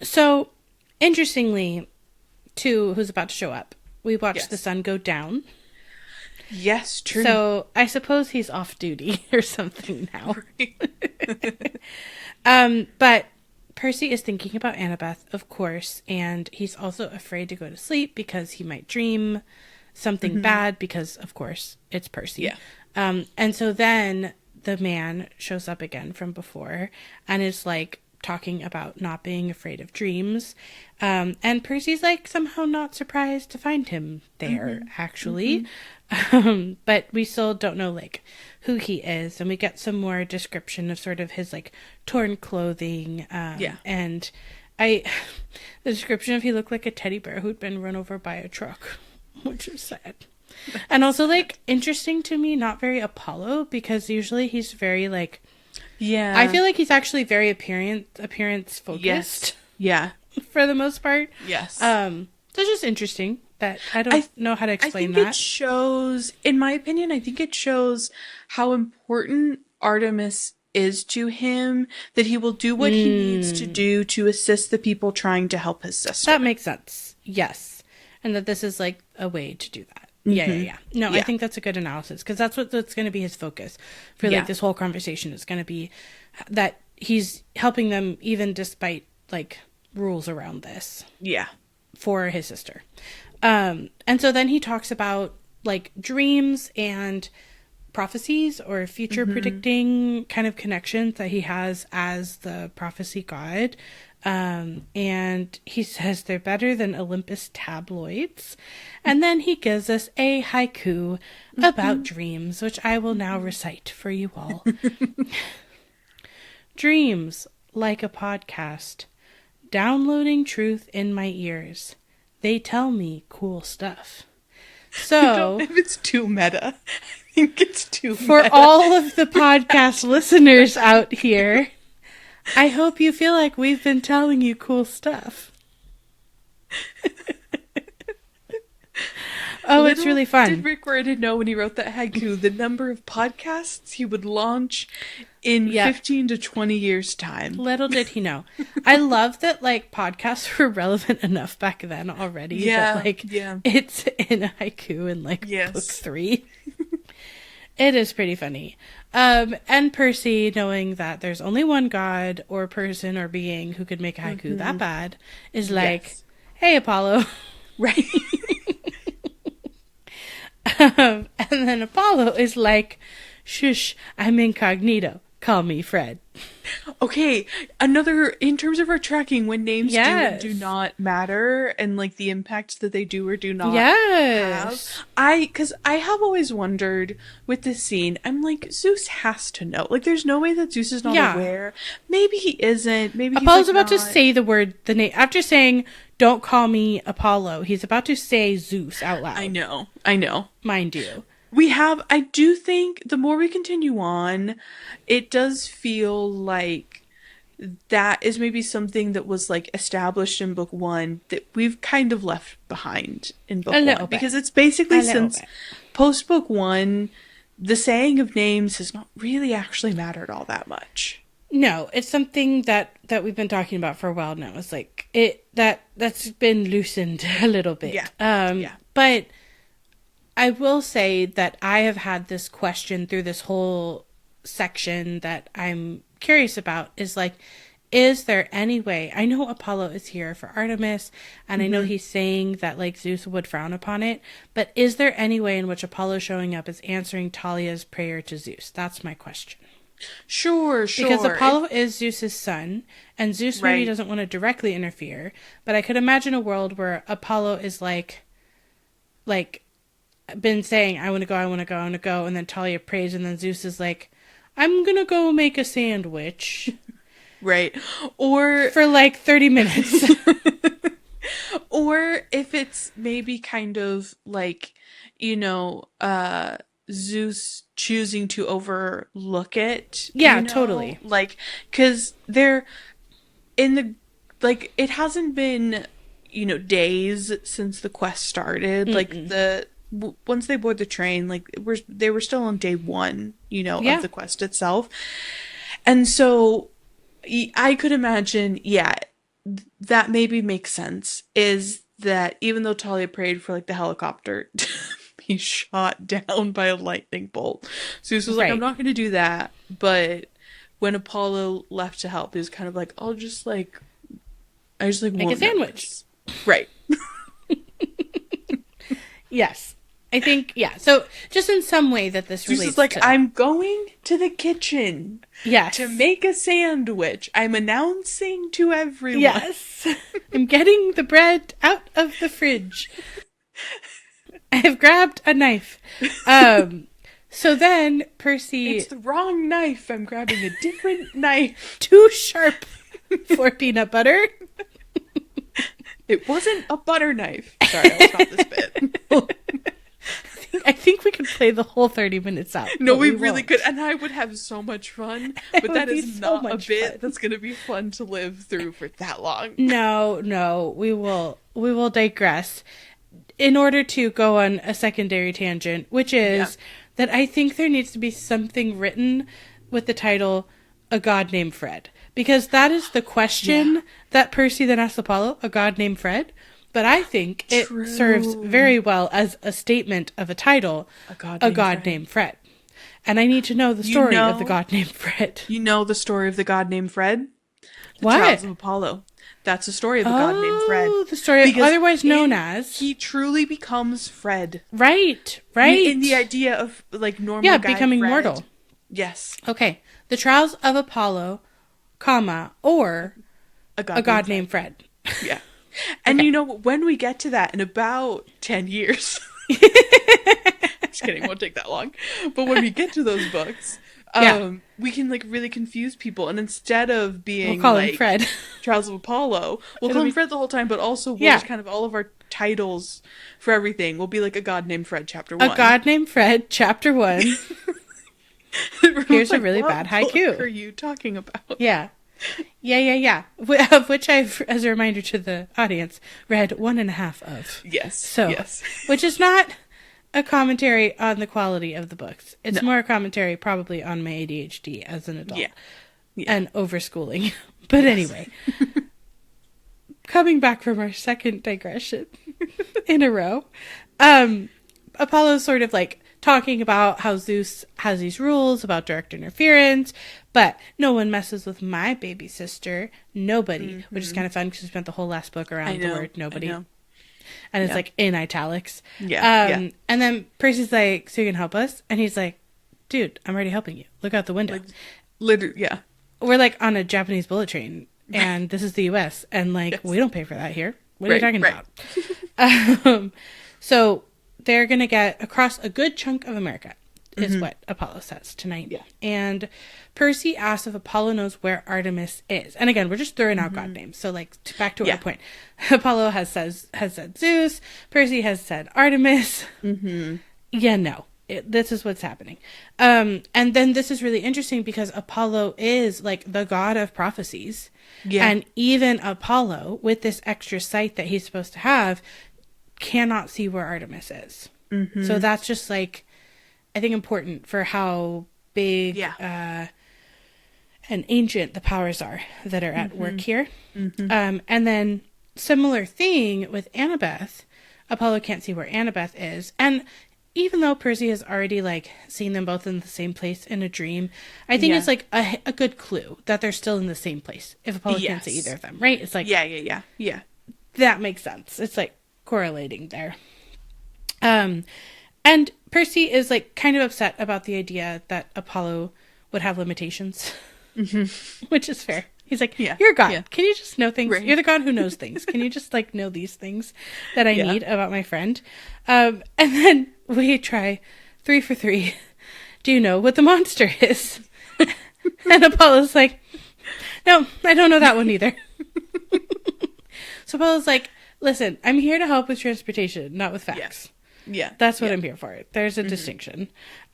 So, interestingly, to who's about to show up, we watched the sun go down. Yes, true. So I suppose he's off duty or something now. But Percy is thinking about Annabeth, of course, and he's also afraid to go to sleep because he might dream something bad because, of course, it's Percy. Yeah. And so then the man shows up again from before and is like talking about not being afraid of dreams. And Percy's like somehow not surprised to find him there, actually. But we still don't know like who he is, and we get some more description of sort of his like torn clothing. And the description of he looked like a teddy bear who'd been run over by a truck, which is sad. And also like interesting to me, not very Apollo, because usually he's very like, I feel like he's actually very appearance focused. Yes. Yeah. For the most part. Yes. So it's just interesting that I don't know how to explain that. It shows, in my opinion, I think it shows how important Artemis is to him, that he will do what he needs to do to assist the people trying to help his sister. That makes sense. Yes. And that this is like a way to do that. Yeah. No, I think that's a good analysis because that's going to be his focus for like this whole conversation is going to be that he's helping them even despite like rules around this. Yeah. For his sister. And so then he talks about like dreams and prophecies or future predicting kind of connections that he has as the prophecy god. And he says they're better than Olympus tabloids. And then he gives us a haiku about dreams, which I will now recite for you all. Dreams, like a podcast, downloading truth in my ears. They tell me cool stuff. So, I don't know if it's too meta. I think it's too for meta. all of the podcast listeners out here, I hope you feel like we've been telling you cool stuff. It's really fun. Did Rick Riordan know when he wrote that haiku the number of podcasts he would launch in 15 to 20 years' time? Little did he know. I love that like podcasts were relevant enough back then already that like it's in a haiku in like book 3. It is pretty funny. And Percy, knowing that there's only one god or person or being who could make a haiku that bad, is like, hey, Apollo. Right. And then Apollo is like, shush, I'm incognito. Call me Fred. Okay, another, in terms of our tracking, when names do and do not matter, and like the impacts that they do or do not have. Because I have always wondered with this scene, I'm like, Zeus has to know. Like, there's no way that Zeus is not aware. Maybe he isn't. Maybe Apollo's he's about to say the name. After saying, don't call me Apollo, he's about to say Zeus out loud. I know. Mind you. I do think the more we continue on, it does feel like that is maybe something that was like established in book 1 that we've kind of left behind in book 1. Because it's basically since post book 1, the saying of names has not really actually mattered all that much. No, it's something that we've been talking about for a while now. It's like that's been loosened a little bit. Yeah. But I will say that I have had this question through this whole section that I'm curious about is like, is there any way? I know Apollo is here for Artemis, and I know he's saying that like Zeus would frown upon it, but is there any way in which Apollo showing up is answering Talia's prayer to Zeus? That's my question. Sure. Because Apollo is Zeus's son, and Zeus maybe doesn't want to directly interfere, but I could imagine a world where Apollo is like been saying, I want to go, and then Talia prays, and then Zeus is like, I'm gonna go make a sandwich. Right. Or for like 30 minutes. Or if it's maybe kind of like, Zeus choosing to overlook it. Yeah, totally. Like, because they're in the, like, it hasn't been, days since the quest started. Mm-mm. Like, once they board the train, like, they were still on day one, of the quest itself. And so I could imagine, that maybe makes sense, is that even though Talia prayed for, like, the helicopter to be shot down by a lightning bolt, Zeus was like, I'm not going to do that. But when Apollo left to help, he was kind of like, I just make a sandwich. Right. Yes. I think, so just in some way that this relates Zeus is like, I'm going to the kitchen to make a sandwich. I'm announcing to everyone. Yes. I'm getting the bread out of the fridge. I have grabbed a knife. So then Percy... It's the wrong knife. I'm grabbing a different knife. Too sharp for peanut butter. It wasn't a butter knife. Sorry, I'll stop this bit. I think we could play the whole 30 minutes out. No, we really could. And I would have so much fun. But that is not a bit that's going to be fun to live through for that long. No. We will digress in order to go on a secondary tangent, which is that I think there needs to be something written with the title, A God Named Fred. Because that is the question that Percy then asks Apollo, a god named Fred. But I think it serves very well as a statement of a title, a god named Fred. And I need to know the story of the god named Fred. You know the story of the god named Fred? What? The Trials of Apollo. That's the story of the god named Fred. Oh, the story otherwise known as... He truly becomes Fred. Right. In the idea of, like, normal guy becoming Fred. mortal. Yes. Okay. The Trials of Apollo, or a god named Fred. Yeah. And when we get to that in about 10 years, just kidding, won't take that long. But when we get to those books, we can like really confuse people. And instead of being we'll call him Fred. Trials of Apollo, we'll call him Fred the whole time, but also we'll just kind of all of our titles for everything will be like A God Named Fred, Chapter 1. A God Named Fred, Chapter 1. Here's a really bad haiku. What are you talking about? Yeah. Of which I've, as a reminder to the audience, read 1.5 of. Yes. So, yes. Which is not a commentary on the quality of the books. It's more a commentary probably on my ADHD as an adult. Yeah. And overschooling. But anyway, coming back from our second digression in a row, Apollo's sort of like talking about how Zeus has these rules about direct interference, but no one messes with my baby sister. Nobody, which is kind of fun because we spent the whole last book around the word nobody. And it's like in italics. And then Percy's like, so you can help us? And he's like, dude, I'm already helping you. Look out the window. Like, literally, We're like on a Japanese bullet train, and this is the US, and like, we don't pay for that here. What are you talking about? So they're going to get across a good chunk of America, is what Apollo says tonight. Yeah. And Percy asks if Apollo knows where Artemis is. And again, we're just throwing out god names. So like back to our point. Apollo has said Zeus. Percy has said Artemis. No. This is what's happening. And then this is really interesting because Apollo is like the god of prophecies. Yeah. And even Apollo, with this extra sight that he's supposed to have, cannot see where Artemis is. So that's just like, I think, important for how big and and ancient the powers are that are at work here. And then similar thing with Annabeth. Apollo can't see where Annabeth is. And even though Percy has already, like, seen them both in the same place in a dream, I think it's, like, a good clue that they're still in the same place if Apollo can't see either of them, right? It's like... Yeah. That makes sense. It's, like, correlating there. And Percy is, like, kind of upset about the idea that Apollo would have limitations, which is fair. He's like, you're a god. Yeah. Can you just know things? Right. You're the god who knows things. Can you just, like, know these things that I need about my friend? And then we try 3 for 3. Do you know what the monster is? And Apollo's like, no, I don't know that one either. So Apollo's like, listen, I'm here to help with transportation, not with facts. Yeah. That's what I'm here for. There's a distinction.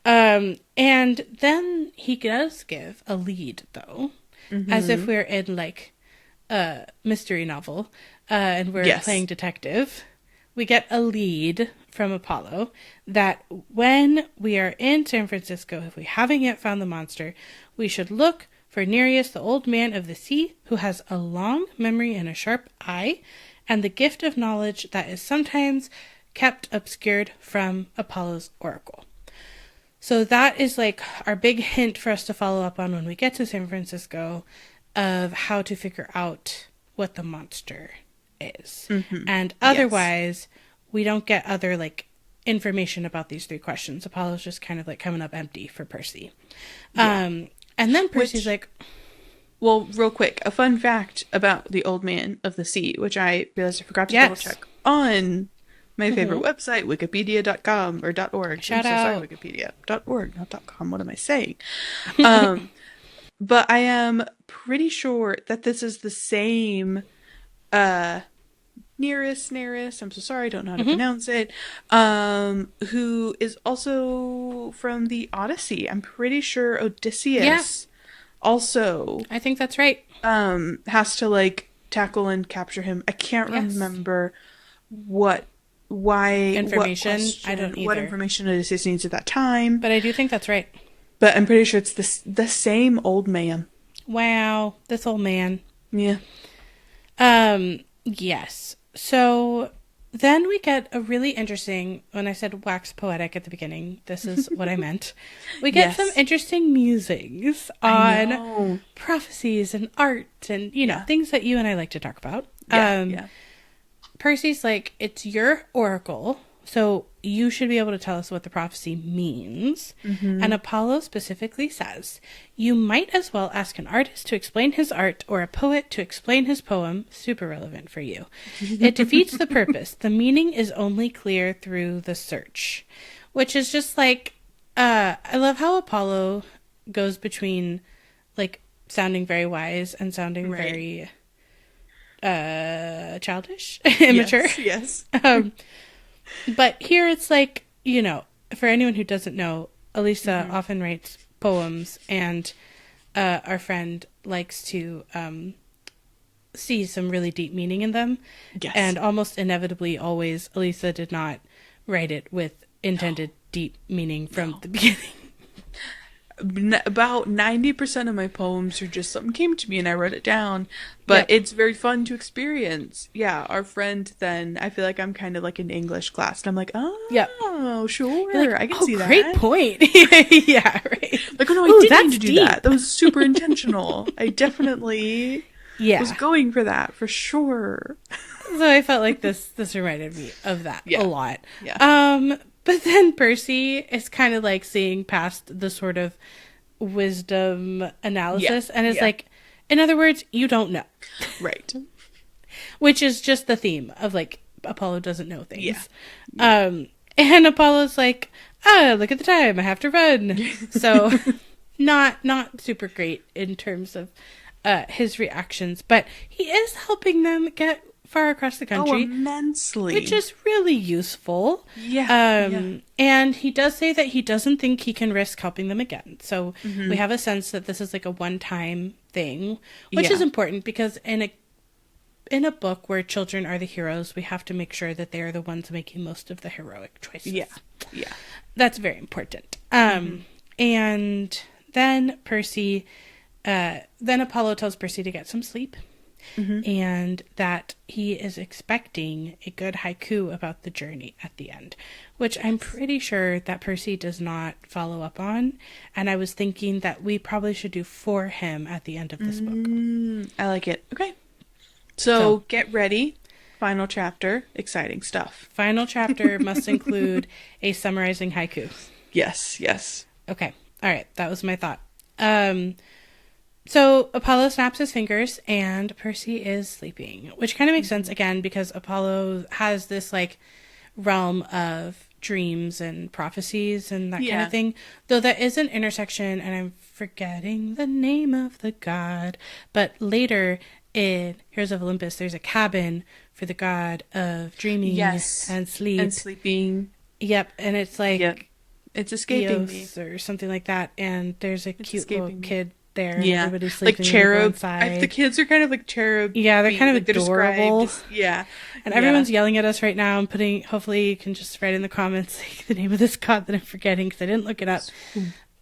And then he does give a lead, though. As if we're in, like, a mystery novel, and we're playing detective. We get a lead from Apollo that when we are in San Francisco, if we haven't yet found the monster, we should look for Nereus, the old man of the sea, who has a long memory and a sharp eye, and the gift of knowledge that is sometimes kept obscured from Apollo's oracle. So that is, like, our big hint for us to follow up on when we get to San Francisco of how to figure out what the monster is. And otherwise, we don't get other, like, information about these 3 questions. Apollo's just kind of, like, coming up empty for Percy. And then Percy's like... Well, real quick, a fun fact about the old man of the sea, which I realized I forgot to double check on... my favorite website, wikipedia.com or .org. Shout out. Sorry, Wikipedia.org, not .com. What am I saying? But I am pretty sure that this is the same Nereus, I'm so sorry, I don't know how to pronounce it, who is also from the Odyssey. I'm pretty sure Odysseus also... I think that's right. Has to, like, tackle and capture him. I can't remember what information. I don't either. What information Odysseus needs at that time. But I do think that's right. But I'm pretty sure it's the same old man. Wow, this old man. Yeah. Yes. So then we get a really interesting, when I said wax poetic at the beginning, this is what I meant. We get some interesting musings on prophecies and art and, you know, things that you and I like to talk about. Percy's like, it's your oracle, so you should be able to tell us what the prophecy means. And Apollo specifically says, you might as well ask an artist to explain his art or a poet to explain his poem. Super relevant for you. It defeats the purpose. The meaning is only clear through the search. Which is just like, I love how Apollo goes between, like, sounding very wise and sounding very... childish, immature. Yes. But here it's like, you know, for anyone who doesn't know, Alisa often writes poems, and our friend likes to see some really deep meaning in them. Yes. And almost inevitably, always, Alisa did not write it with intended deep meaning from the beginning. About 90% of my poems are just something came to me and I wrote it down, but it's very fun to experience. Yeah, our friend then, I feel like I'm kind of like in English class and I'm like, oh, sure, like, I can see that. Great point. Yeah, right. Like, oh no, I didn't mean to do that. That was super intentional. I definitely was going for that, for sure. So I felt like this reminded me of that a lot. Yeah. But then Percy is kind of like seeing past the sort of wisdom analysis and is like, in other words, you don't know. Right. Which is just the theme of, like, Apollo doesn't know things. Yeah. And Apollo's like, look at the time, I have to run. So not super great in terms of his reactions, but he is helping them get far across the country. Oh, immensely. Which is really useful. Yeah. And he does say that he doesn't think he can risk helping them again. So we have a sense that this is like a one-time thing, which is important because in a book where children are the heroes, we have to make sure that they are the ones making most of the heroic choices. Yeah. That's very important. And then Percy then Apollo tells Percy to get some sleep. And that he is expecting a good haiku about the journey at the end, which I'm pretty sure that Percy does not follow up on. And I was thinking that we probably should do for him at the end of this book. I like it. Okay. So get ready. Final chapter. Exciting stuff. Final chapter must include a summarizing haiku. Yes, yes. Okay. All right. That was my thought. So Apollo snaps his fingers and Percy is sleeping, which kind of makes sense again because Apollo has this like realm of dreams and prophecies and that kind of thing. Though that is an intersection, and I'm forgetting the name of the god, but later in Heroes of Olympus, there's a cabin for the god of dreaming and sleep. And sleeping. Yep. And it's like it's escaping me. Or something like that. And there's a cute little kid there. Yeah, and everybody's sleeping like cherub. inside. The kids are kind of like cherub. Yeah, they're kind of like adorable. Yeah, and everyone's yelling at us right now. I'm putting. Hopefully, you can just write in the comments like, the name of this god that I'm forgetting because I didn't look it up.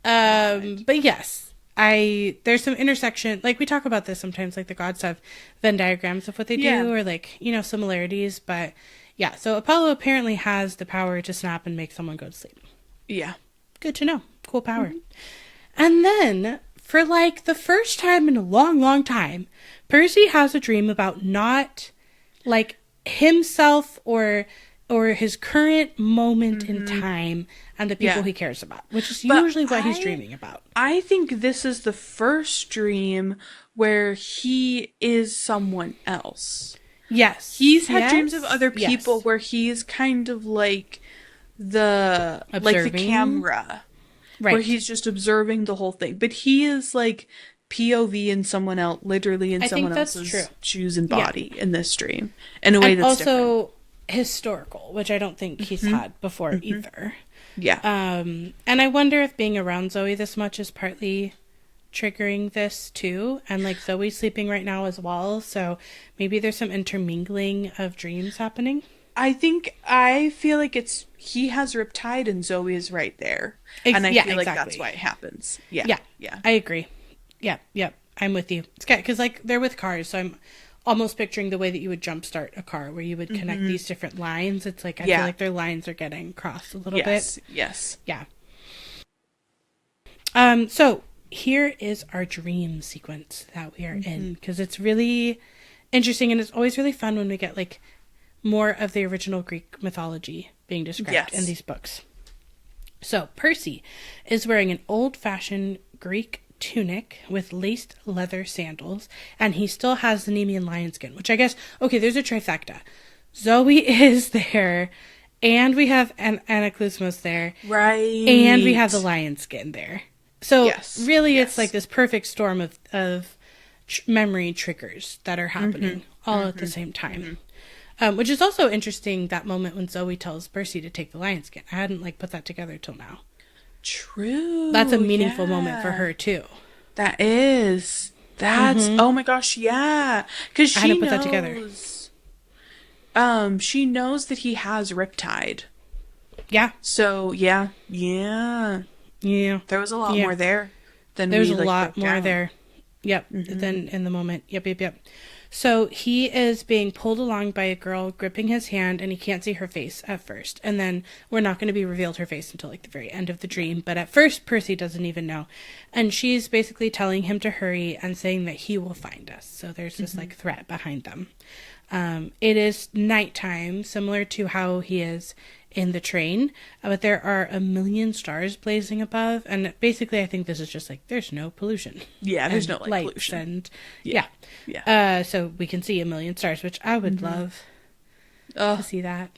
But yes, there's some intersection. Like we talk about this sometimes. Like the gods have Venn diagrams of what they do, or like similarities. But yeah, so Apollo apparently has the power to snap and make someone go to sleep. Yeah, good to know. Cool power. And then, for like the first time in a long, long time, Percy has a dream about not like himself or his current moment in time and the people he cares about, which is usually what he's dreaming about. I think this is the first dream where he is someone else. Yes. He's had dreams of other people where he's kind of like the camera. Right. Where he's just observing the whole thing. But he is like POV in someone else, literally in someone else's shoes and body in this dream. In a way that's also different. Historical, which I don't think he's had before either. Yeah. And I wonder if being around Zoe this much is partly triggering this too. And like Zoe's sleeping right now as well. So maybe there's some intermingling of dreams happening. I feel like he has Riptide and Zoe is right there. And I feel like that's why it happens. Yeah. I agree. Yeah. I'm with you. It's good because like they're with cars. So I'm almost picturing the way that you would jumpstart a car where you would connect these different lines. It's like, I feel like their lines are getting crossed a little bit. Yes. Yeah. So here is our dream sequence that we are in because it's really interesting and it's always really fun when we get like more of the original Greek mythology being described in these books. So Percy is wearing an old-fashioned Greek tunic with laced leather sandals, and he still has the Nemean lion skin, which I guess, okay, there's a trifecta. Zoe is there, and we have Anaklusmos there. Right. And we have the lion skin there. So really it's like this perfect storm of memory triggers that are happening all at the same time. Which is also interesting, that moment when Zoe tells Percy to take the lion skin. I hadn't put that together till now. True. That's a meaningful moment for her too. That is. That's oh my gosh, yeah. Because she knows, put that together. She knows that he has Riptide. Yeah. So yeah. There was a lot more there than there's a lot more there. Yep. Than in the moment. Yep. So he is being pulled along by a girl gripping his hand, and he can't see her face at first. And then we're not going to be revealed her face until the very end of the dream. But at first, Percy doesn't even know. And she's basically telling him to hurry and saying that he will find us. So there's this threat behind them. It is nighttime, similar to how he is in the train, but there are a million stars blazing above, and basically I think this is just there's no pollution. Yeah, there's no lights pollution. And so we can see a million stars, which I would love to see that.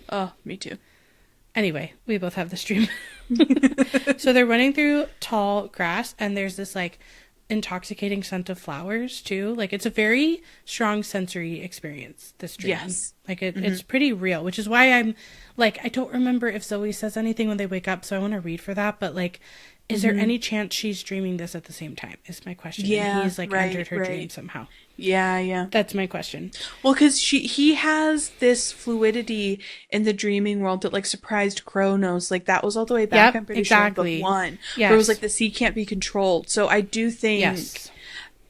Oh, me too. Anyway, we both have this dream. So they're running through tall grass, and there's this intoxicating scent of flowers too. It's a very strong sensory experience, this dream. Yes. It's pretty real, which is why I'm I don't remember if Zoe says anything when they wake up, so I want to read for that, but is there any chance she's dreaming this at the same time? Is my question. Yeah, and he's like right, entered her right. dream somehow. Yeah. That's my question. Well, because he has this fluidity in the dreaming world that like surprised Kronos. Like that was all the way back. Yep, I'm pretty exactly. sure in book 1, Yes. where it was like the sea can't be controlled. So I do think Yes.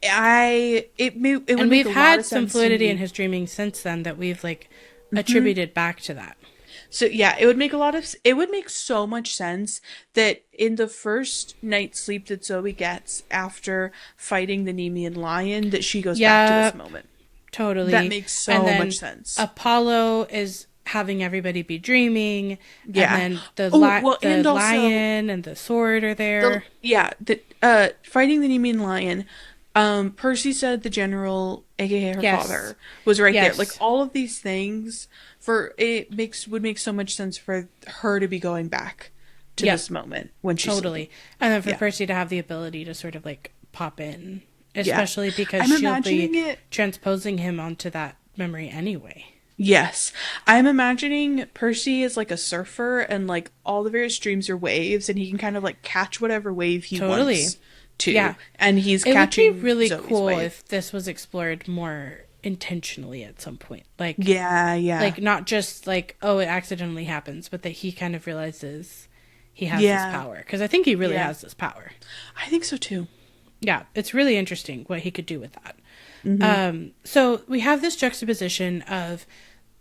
it would And make we've a lot had of some sense to fluidity me. in his dreaming since then that we've like attributed back to that. So yeah, it would make so much sense that in the first night's sleep that Zoe gets after fighting the Nemean lion, that she goes back to this moment. Totally. That makes so and then much sense. Apollo is having everybody be dreaming. Yeah. And then the and also, lion and the sword are there. Fighting the Nemean lion. Percy said the general, aka her Yes. father, was right there. Yes. Like all of these things, would make so much sense for her to be going back to Yep. this moment when she's Totally. sleeping. And then for Yeah. Percy to have the ability to sort of like pop in, especially because I'm she'll imagining be it. transposing him onto that memory anyway. Yes. I'm imagining Percy is like a surfer and like all the various streams are waves and he can kind of like catch whatever wave he Totally. wants to. Yeah. And he's It catching would be really Zoe's cool wave. if this was explored more intentionally at some point. Like, Yeah. like not just like, oh, it accidentally happens, but that he kind of realizes he has Yeah. this power. Because I think he really Yeah. has this power. I think so too. Yeah, it's really interesting what he could do with that. So we have this juxtaposition of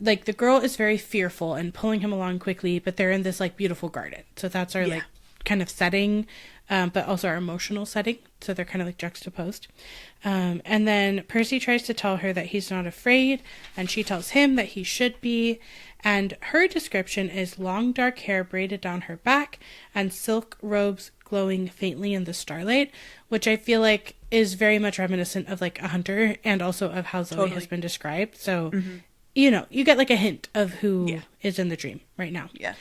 like the girl is very fearful and pulling him along quickly, but they're in this like beautiful garden. So that's our like kind of setting, but also our emotional setting. So they're kind of like juxtaposed. And then Percy tries to tell her that he's not afraid, and she tells him that he should be. And her description is long dark hair braided down her back and silk robes glowing faintly in the starlight, which I feel like is very much reminiscent of like a hunter and also of how Zoe has been described. So, you know, you get like a hint of who is in the dream right now. Yeah.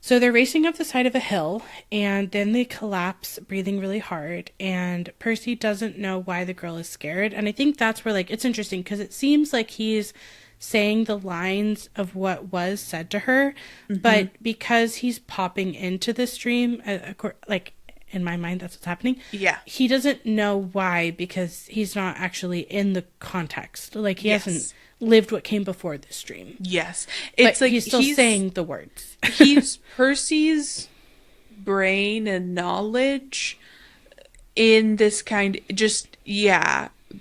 So they're racing up the side of a hill, and then they collapse, breathing really hard, and Percy doesn't know why the girl is scared. And I think that's where, like, it's interesting, because it seems like he's saying the lines of what was said to her, but because he's popping into this dream, like, in my mind, that's what's happening. Yeah. He doesn't know why, because he's not actually in the context. Like, he hasn't lived what came before this dream. Yes. It's like he's still saying the words. He's Percy's brain and knowledge in this kind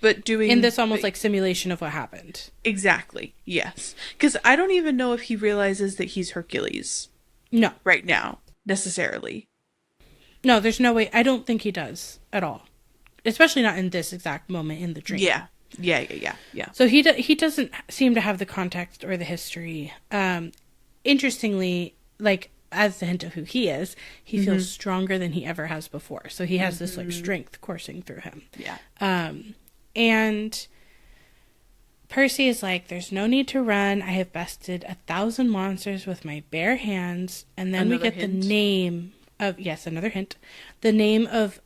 but doing In this almost like simulation of what happened. exactly. Yes. Cuz I don't even know if he realizes that he's Hercules No. right now necessarily. No, there's no way. I don't think he does at all. Especially not in this exact moment in the dream. Yeah. So he doesn't seem to have the context or the history. Interestingly, like as the hint of who he is, he feels stronger than he ever has before. So he has this like strength coursing through him. Yeah. And Percy is like, there's no need to run. I have bested 1,000 monsters with my bare hands. And then we get the name of, another hint, the name of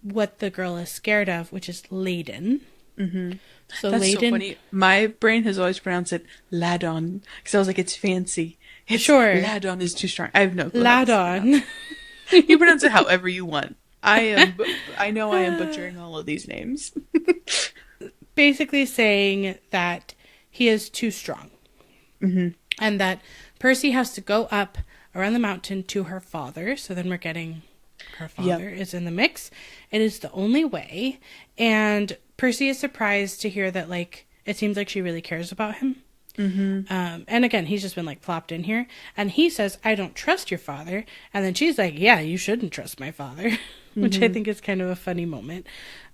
what the girl is scared of, which is Ladon. So That's Ladon, so funny. My brain has always pronounced it Ladon because I was like, it's fancy. Sure. Ladon is too strong. I have no clue. Ladon. You pronounce it however you want. I know I am butchering all of these names. Basically saying that he is too strong. And that Percy has to go up around the mountain to her father. So then we're getting her father is in the mix. It is the only way. And Percy is surprised to hear that, like, it seems like she really cares about him. And again, he's just been like plopped in here, and he says, I don't trust your father. And then she's like, yeah, you shouldn't trust my father, which I think is kind of a funny moment.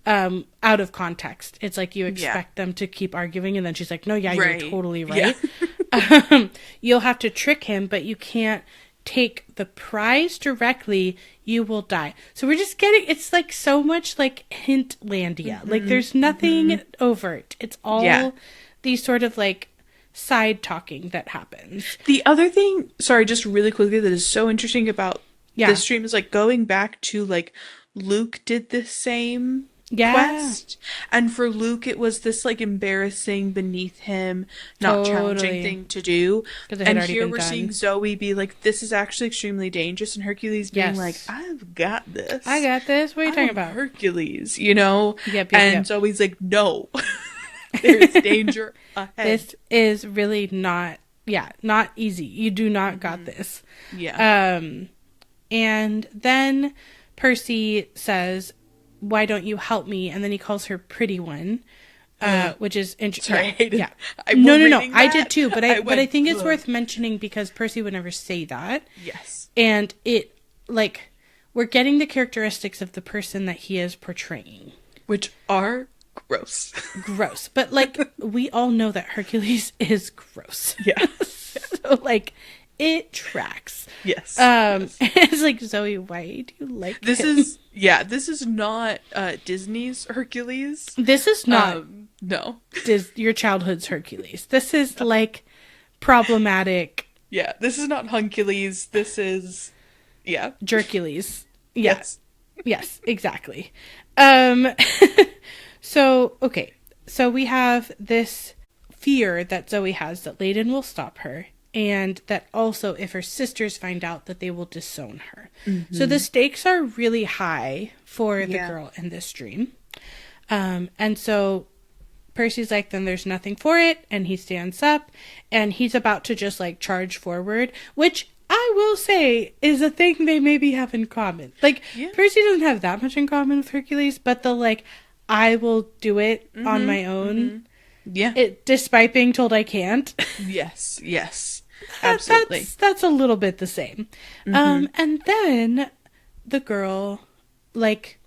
Out of context. It's like you expect them to keep arguing, and then she's like, no, you're totally right. You'll have to trick him, but you can't take the prize directly, you will die. So we're just getting, it's like so much like Hintlandia. Like there's nothing overt. It's all these sort of like side talking that happens. The other thing, sorry, just really quickly, that is so interesting about this stream is like going back to like Luke did the same quest. And for Luke, it was this like embarrassing, beneath him, not challenging thing to do. And here we're seeing Zoe be like, this is actually extremely dangerous, and Hercules being like, I've got this. I got this. What are you talking about? Hercules, you know? And Zoe's like, no. There's danger ahead. This is really not easy. You do not got this. Yeah. And then Percy says, why don't you help me? And then he calls her Pretty One, which is interesting. Sorry, I hated yeah. No. I did too, but I think it's worth mentioning because Percy would never say that. Yes. And it, like, we're getting the characteristics of the person that he is portraying. Which are gross. Gross. But, like, we all know that Hercules is gross. Yeah. So, like, it tracks. Yes. It's like, Zoe, why do you like this him? This is not Disney's Hercules. This is not no. Your childhood's Hercules. This is like problematic. Yeah, this is not Huncules. This is Jercules. Yes. Yes, exactly. So we have this fear that Zoe has that Layden will stop her. And that also, if her sisters find out, that they will disown her. Mm-hmm. So the stakes are really high for the girl in this dream. And so Percy's like, then there's nothing for it. And he stands up and he's about to just like charge forward, which I will say is a thing they maybe have in common. Like, Percy doesn't have that much in common with Hercules, but the like, I will do it on my own. Mm-hmm. Yeah. Despite being told I can't. Yes. Absolutely. That's a little bit the same. Mm-hmm. And then the girl, like,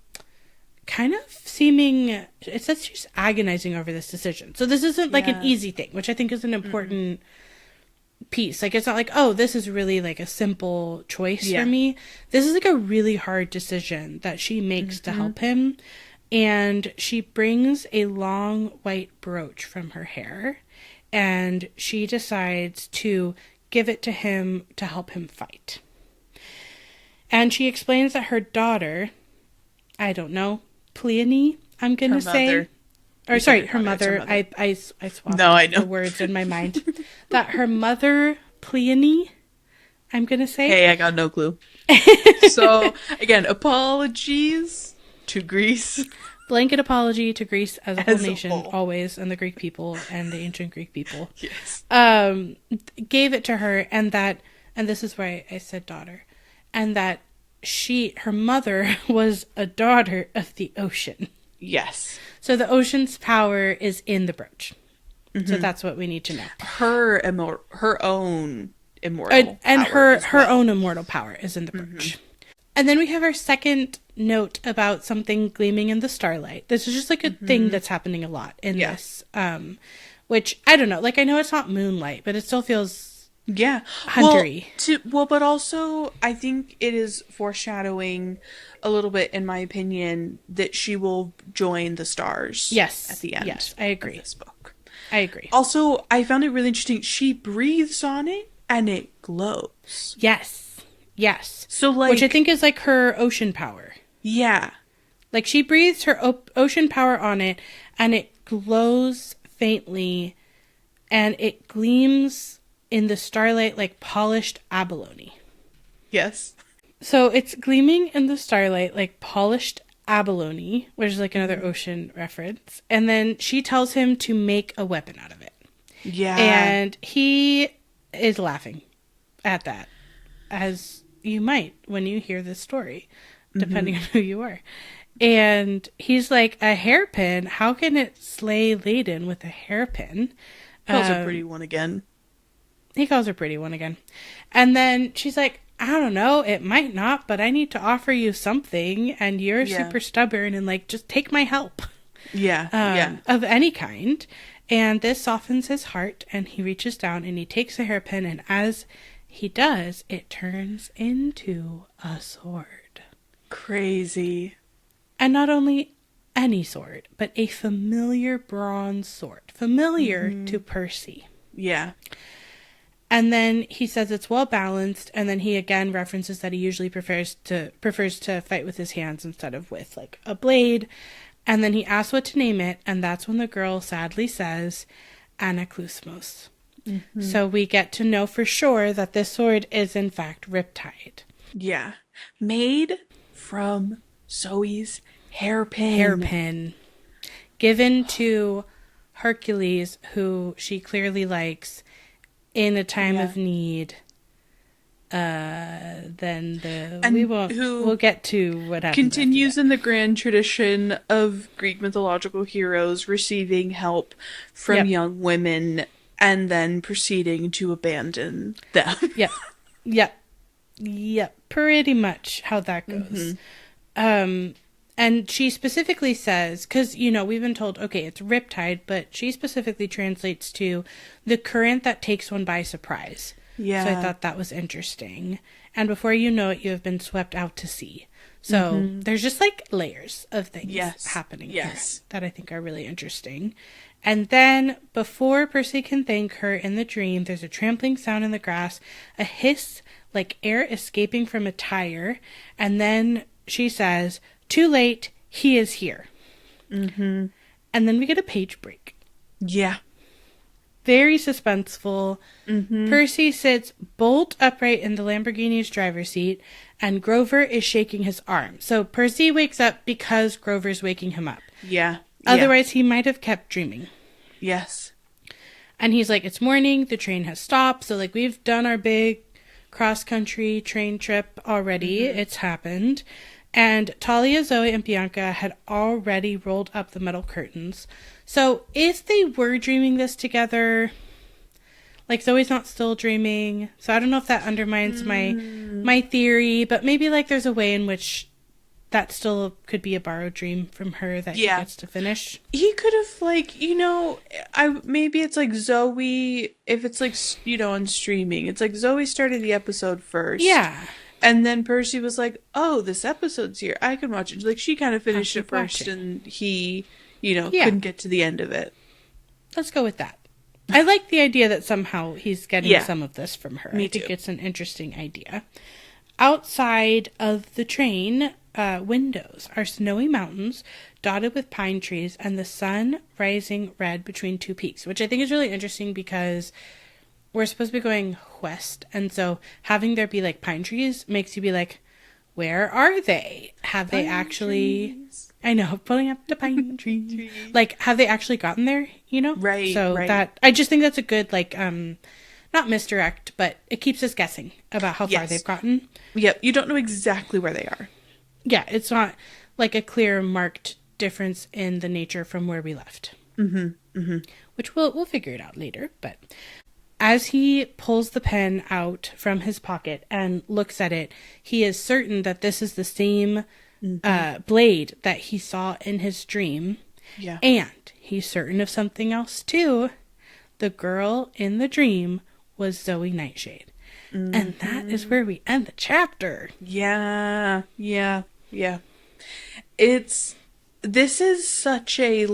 kind of seeming, it says she's agonizing over this decision. So this isn't like an easy thing, which I think is an important piece. Like, it's not like, oh, this is really like a simple choice for me. This is like a really hard decision that she makes to help him. And she brings a long white brooch from her hair. And she decides to give it to him to help him fight. And she explains that her daughter, I don't know, Pleione, I'm going to say. Or sorry, her mother. I swapped the words in my mind. That her mother, Pleione, I'm going to say. Hey, I got no clue. So, again, apologies to Greece. Blanket apology to Greece as a whole nation, always, and the Greek people and the ancient Greek people. Yes. Gave it to her, and this is why I said daughter, and that her mother was a daughter of the ocean. Yes. So the ocean's power is in the brooch. Mm-hmm. So that's what we need to know. Her own immortal and power her own immortal power is in the brooch. Mm-hmm. And then we have our second note about something gleaming in the starlight. This is just like a thing that's happening a lot in this. Which, I don't know. Like, I know it's not moonlight, but it still feels huntery. But also, I think it is foreshadowing a little bit, in my opinion, that she will join the stars at the end. Yes, I agree. Of this book. I agree. Also, I found it really interesting. She breathes on it, and it glows. Yes. So, like, which I think is like her ocean power. Yeah. Like, she breathes her ocean power on it, and it glows faintly, and it gleams in the starlight like polished abalone. Yes. So it's gleaming in the starlight like polished abalone, which is like another ocean reference. And then she tells him to make a weapon out of it. Yeah. And he is laughing at that, as you might when you hear this story, depending on who you are. And he's like, a hairpin? How can it slay Layden with a hairpin? Calls her pretty one again. He calls her pretty one again. And then she's like, I don't know, it might not, but I need to offer you something, and you're super stubborn, and like, just take my help. Of any kind. And this softens his heart, and he reaches down and he takes a hairpin, and as he does, it turns into a sword. Crazy. And not only any sword, but a familiar bronze sword. Familiar to Percy. Yeah. And then he says it's well balanced, and then he again references that he usually prefers to fight with his hands instead of with like a blade. And then he asks what to name it, and that's when the girl sadly says, Anaklusmos. Mm-hmm. So we get to know for sure that this sword is in fact riptide. Yeah. Made from Zoe's hairpin. Hairpin. Given to Hercules, who she clearly likes, in a time of need. We'll get to what happens. Continues in the grand tradition of Greek mythological heroes receiving help from young women and then proceeding to abandon them. Yep. Pretty much how that goes. Mm-hmm. And she specifically says, because, we've been told, okay, it's riptide, but she specifically translates to the current that takes one by surprise. Yeah. So I thought that was interesting. And before you know it, you have been swept out to sea. So there's just like layers of things happening here that I think are really interesting. And then before Percy can thank her in the dream, there's a trampling sound in the grass, a hiss like air escaping from a tire. And then she says, too late, he is here. Mm-hmm. And then we get a page break. Yeah. Very suspenseful. Mm-hmm. Percy sits bolt upright in the Lamborghini's driver's seat, and Grover is shaking his arm. So Percy wakes up because Grover's waking him up. Yeah. Otherwise, he might have kept dreaming. Yes. And he's like, it's morning, the train has stopped. So, like, we've done our big cross-country train trip already. Mm-hmm. It's happened. And Talia, Zoe, and Bianca had already rolled up the metal curtains. So if they were dreaming this together, like Zoe's not still dreaming. So I don't know if that undermines my theory, but maybe like there's a way in which that still could be a borrowed dream from her that he gets to finish. He could have maybe it's like Zoe, if it's like, on streaming, it's like Zoe started the episode first. Yeah. And then Percy was like, oh, this episode's here. I can watch it. Like, she kind of finished it first, and he, couldn't get to the end of it. Let's go with that. I like the idea that somehow he's getting some of this from her. I think it's an interesting idea. Outside of the train windows are snowy mountains dotted with pine trees and the sun rising red between two peaks, which I think is really interesting because we're supposed to be going west, and so having there be like pine trees makes you be like, where are they? Have they actually trees. I know, pulling up the pine trees. Like, have they actually gotten there, Right. So that I just think that's a good not misdirect, but it keeps us guessing about how far they've gotten. Yep, you don't know exactly where they are. Yeah, it's not like a clear marked difference in the nature from where we left. Mm-hmm. Mm-hmm. Which we'll figure it out later, but as he pulls the pen out from his pocket and looks at it, he is certain that this is the same blade that he saw in his dream. Yeah. And he's certain of something else, too. The girl in the dream was Zoe Nightshade. Mm-hmm. And that is where we end the chapter. Yeah. This is such a,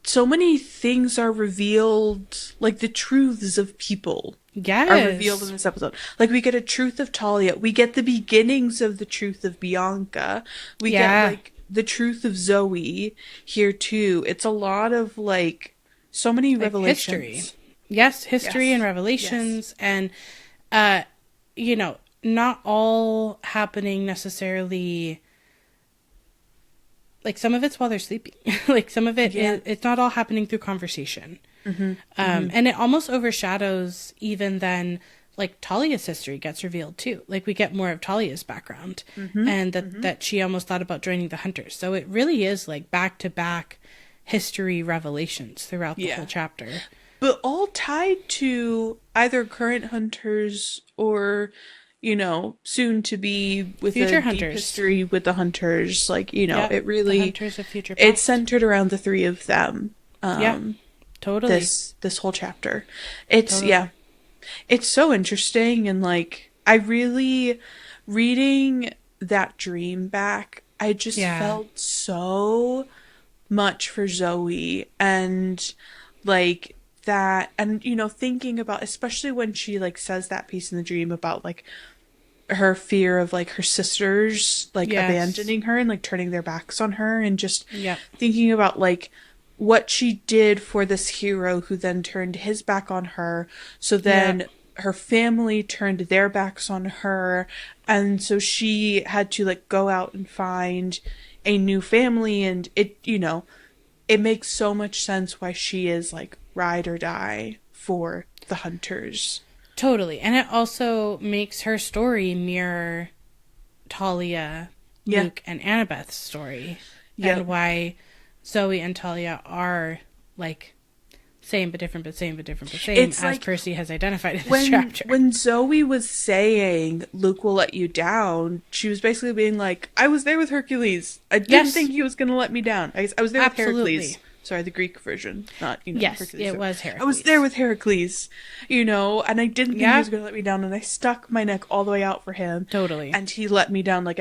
so many things are revealed, like the truths of people are revealed in this episode. Like, we get a truth of Talia. We get the beginnings of the truth of Bianca. We get, the truth of Zoe here, too. It's a lot of, so many revelations. History. Yes, history and revelations. Yes. And, not all happening necessarily. Like, some of it's while they're sleeping. Like, some of it, it's not all happening through conversation. Mm-hmm. And it almost overshadows even then, like, Talia's history gets revealed, too. Like, we get more of Talia's background. Mm-hmm. And that she almost thought about joining the Hunters. So it really is, like, back-to-back history revelations throughout the whole chapter. But all tied to either current Hunters or, soon to be with future a Hunters. Deep history with the Hunters. It really, the Hunters of future past. It's centered around the three of them. Totally. This whole chapter. It's so interesting, and I really, reading that dream back, I just felt so much for Zoe, and that, and thinking about, especially when she says that piece in the dream about her fear of like her sisters like Yes. abandoning her and like turning their backs on her, and just Yep. thinking about like what she did for this hero who then turned his back on her. So then her family turned their backs on her, and so she had to like go out and find a new family, and it, you know, it makes so much sense why she is like ride or die for the hunters. Totally. And it also makes her story mirror Talia, Luke, and Annabeth's story. And why Zoe and Talia are like same but different, but same but different, but same, It's as like Percy has identified in this chapter. When Zoe was saying Luke will let you down, she was basically being like, I was there with Hercules. I didn't think he was going to let me down. I was there with Heracles. Sorry, the Greek version, not, you know, yes, Hercules. it was Heracles. I was there with Heracles, you know, and I didn't think he was going to let me down, and I stuck my neck all the way out for him. Totally. And he let me down, like,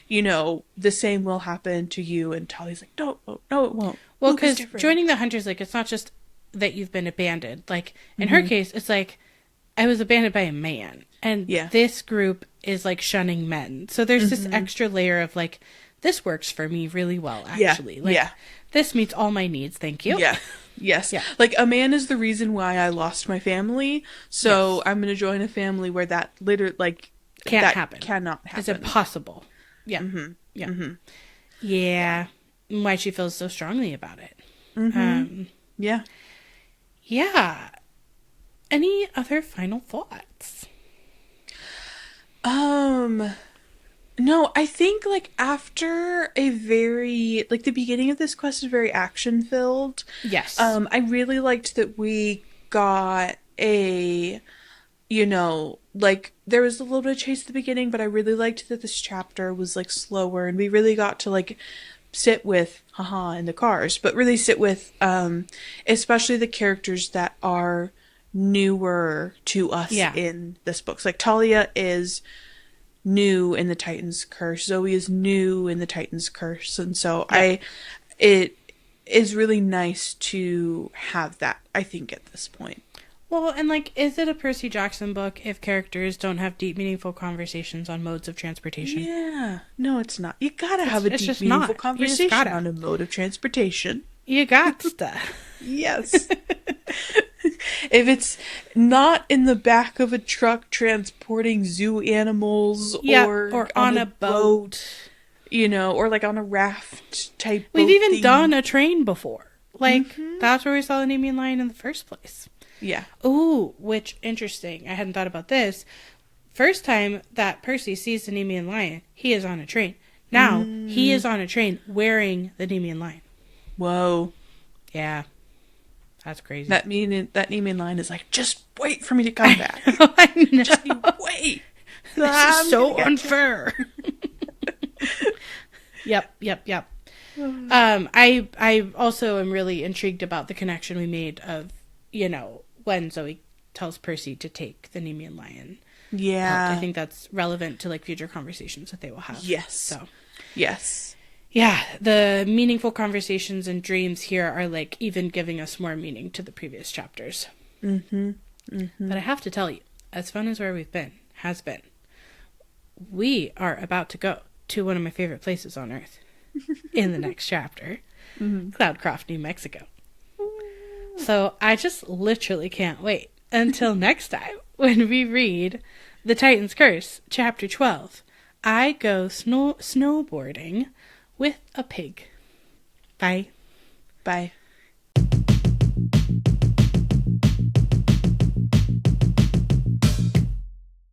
you know, the same will happen to you. And Talia's like, no, it won't. Well, because joining the hunters, like, it's not just that you've been abandoned. Like, in her case, it's like, I was abandoned by a man. And this group is, like, shunning men. So there's this extra layer of, like, this works for me really well, actually. Like, this meets all my needs, thank you. Yeah. Yes. Yeah. Like, a man is the reason why I lost my family. So I'm going to join a family where that literally, like, can't happen. Cannot happen. It's impossible. Yeah. Yeah. Yeah. Why she feels so strongly about it. Yeah. Yeah. Any other final thoughts? No, I think, like, after a very, like, the beginning of this quest is very action-filled. Yes. I really liked that we got a, you know, like, there was a little bit of chase at the beginning, but I really liked that this chapter was, like, slower, and we really got to, like, sit with, in the cars, but really sit with, especially the characters that are newer to us in this book. Like, Talia is new in the Titan's Curse. Zoe is new in the Titan's Curse. And so it is really nice to have that, I think, at this point. Well, and like, is it a Percy Jackson book if characters don't have deep, meaningful conversations on modes of transportation? Yeah. No, it's not. You gotta have a deep, meaningful conversation on a mode of transportation. You got to. Yes. If it's not in the back of a truck transporting zoo animals or on a boat, you know, or like on a raft type We've even done a train before. Like, that's where we saw the Nemean lion in the first place. Yeah. Ooh, which, interesting. I hadn't thought about this. First time that Percy sees the Nemean lion, he is on a train. Now, he is on a train wearing the Nemean lion. Whoa. Yeah. That's crazy. That Nemean lion is like, just wait for me to come back. I know. Just wait. This is so unfair. Yep. I also am really intrigued about the connection we made of, you know, when Zoe tells Percy to take the Nemean lion. Yeah. I think that's relevant to like future conversations that they will have. Yes. So. Yes. Yeah, the meaningful conversations and dreams here are like even giving us more meaning to the previous chapters. But I have to tell you, as fun as where we've been has been, we are about to go to one of my favorite places on Earth in the next chapter, Cloudcroft, New Mexico. So I just literally can't wait until next time when we read The Titan's Curse, Chapter 12. I go snowboarding with a pig. Bye. Bye.